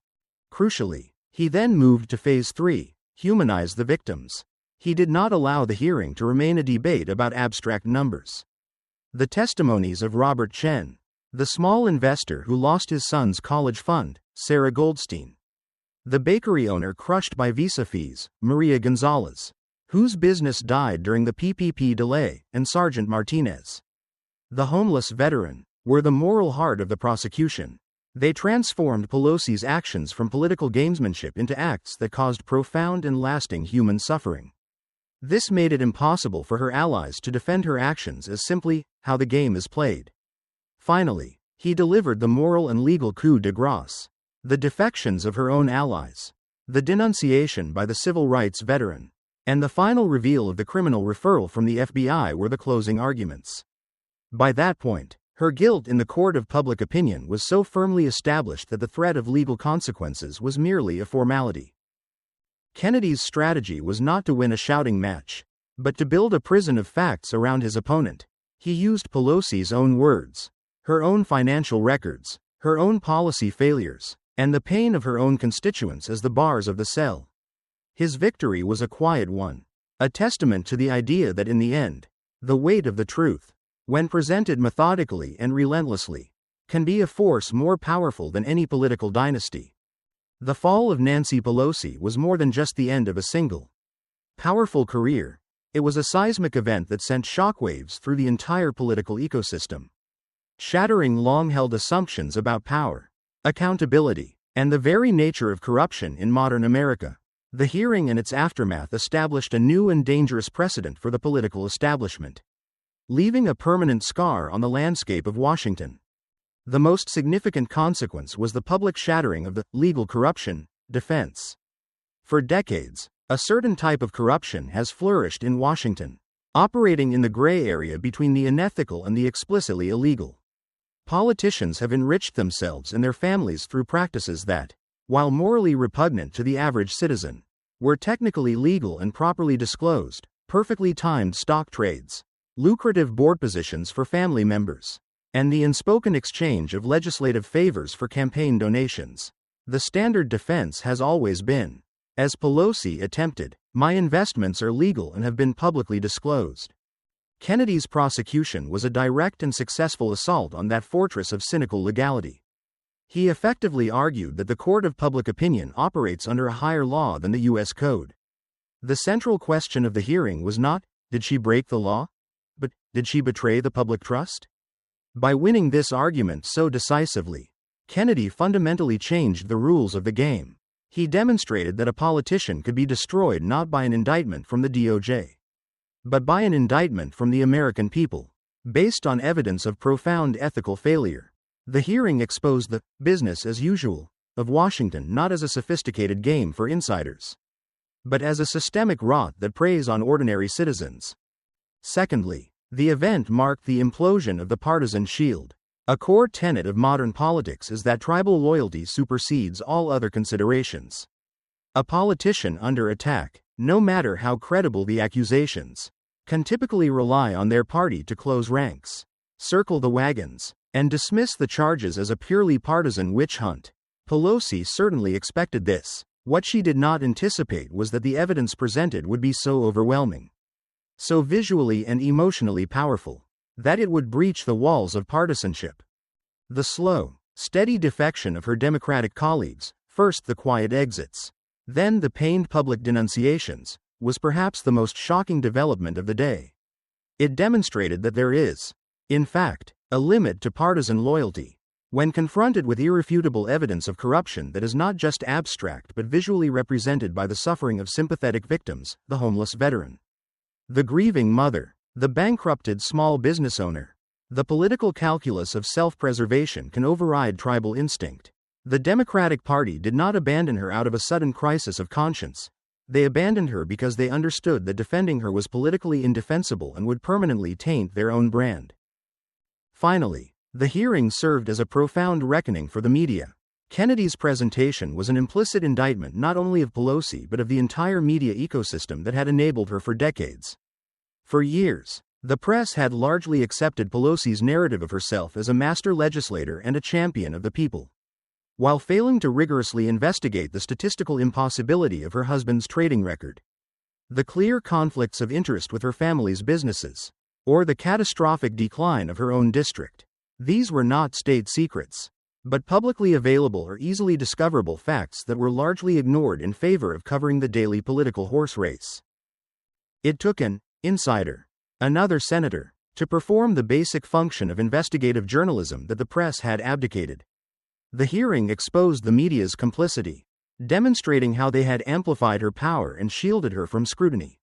Crucially, he then moved to Phase 3, humanize the victims. He did not allow the hearing to remain a debate about abstract numbers. The testimonies of Robert Chen, the small investor who lost his son's college fund, Sarah Goldstein, the bakery owner crushed by visa fees, Maria Gonzalez, whose business died during the PPP delay, and Sergeant Martinez, the homeless veteran, were the moral heart of the prosecution. They transformed Pelosi's actions from political gamesmanship into acts that caused profound and lasting human suffering. This made it impossible for her allies to defend her actions as simply how the game is played. Finally, he delivered the moral and legal coup de grace. The defections of her own allies, the denunciation by the civil rights veteran, and the final reveal of the criminal referral from the FBI were the closing arguments. By that point, her guilt in the court of public opinion was so firmly established that the threat of legal consequences was merely a formality. Kennedy's strategy was not to win a shouting match, but to build a prison of facts around his opponent. He used Pelosi's own words, her own financial records, her own policy failures, and the pain of her own constituents as the bars of the cell. His victory was a quiet one, a testament to the idea that in the end, the weight of the truth, when presented methodically and relentlessly, can be a force more powerful than any political dynasty. The fall of Nancy Pelosi was more than just the end of a single, powerful career. It was a seismic event that sent shockwaves through the entire political ecosystem, shattering long-held assumptions about power, accountability, and the very nature of corruption in modern America. The hearing and its aftermath established a new and dangerous precedent for the political establishment, leaving a permanent scar on the landscape of Washington. The most significant consequence was the public shattering of the legal corruption defense. For decades, a certain type of corruption has flourished in Washington, operating in the gray area between the unethical and the explicitly illegal. Politicians have enriched themselves and their families through practices that, while morally repugnant to the average citizen, were technically legal and properly disclosed: perfectly timed stock trades, lucrative board positions for family members, and the unspoken exchange of legislative favors for campaign donations. The standard defense has always been, as Pelosi attempted, "My investments are legal and have been publicly disclosed." Kennedy's prosecution was a direct and successful assault on that fortress of cynical legality. He effectively argued that the court of public opinion operates under a higher law than the U.S. Code. The central question of the hearing was not, did she break the law? But, did she betray the public trust? By winning this argument so decisively, Kennedy fundamentally changed the rules of the game. He demonstrated that a politician could be destroyed not by an indictment from the DOJ, but by an indictment from the American people, based on evidence of profound ethical failure. The hearing exposed the business as usual of Washington not as a sophisticated game for insiders, but as a systemic rot that preys on ordinary citizens. Secondly, the event marked the implosion of the partisan shield. A core tenet of modern politics is that tribal loyalty supersedes all other considerations. A politician under attack, no matter how credible the accusations, can typically rely on their party to close ranks, circle the wagons, and dismiss the charges as a purely partisan witch hunt. Pelosi certainly expected this. What she did not anticipate was that the evidence presented would be so overwhelming, so visually and emotionally powerful, that it would breach the walls of partisanship. The slow, steady defection of her Democratic colleagues, first the quiet exits, then the pained public denunciations, was perhaps the most shocking development of the day. It demonstrated that there is, in fact, a limit to partisan loyalty. When confronted with irrefutable evidence of corruption that is not just abstract but visually represented by the suffering of sympathetic victims, the homeless veteran, the grieving mother, the bankrupted small business owner, the political calculus of self-preservation can override tribal instinct. The Democratic Party did not abandon her out of a sudden crisis of conscience. They abandoned her because they understood that defending her was politically indefensible and would permanently taint their own brand. Finally, the hearing served as a profound reckoning for the media. Kennedy's presentation was an implicit indictment not only of Pelosi but of the entire media ecosystem that had enabled her for decades. For years, the press had largely accepted Pelosi's narrative of herself as a master legislator and a champion of the people, while failing to rigorously investigate the statistical impossibility of her husband's trading record, the clear conflicts of interest with her family's businesses, or the catastrophic decline of her own district. These were not state secrets, but publicly available or easily discoverable facts that were largely ignored in favor of covering the daily political horse race. It took an insider, another senator, to perform the basic function of investigative journalism that the press had abdicated. The hearing exposed the media's complicity, demonstrating how they had amplified her power and shielded her from scrutiny.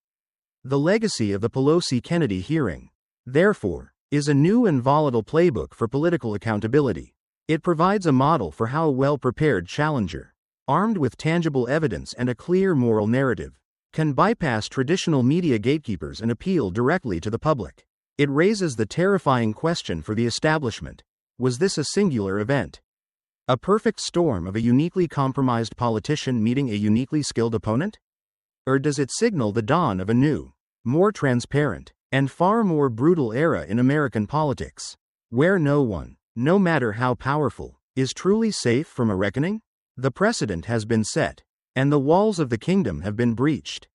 The legacy of the Pelosi-Kennedy hearing, therefore, is a new and volatile playbook for political accountability. It provides a model for how a well-prepared challenger, armed with tangible evidence and a clear moral narrative, can bypass traditional media gatekeepers and appeal directly to the public. It raises the terrifying question for the establishment: was this a singular event? A perfect storm of a uniquely compromised politician meeting a uniquely skilled opponent? Or does it signal the dawn of a new, more transparent, and far more brutal era in American politics, where no one, no matter how powerful, is truly safe from a reckoning? The precedent has been set, and the walls of the kingdom have been breached.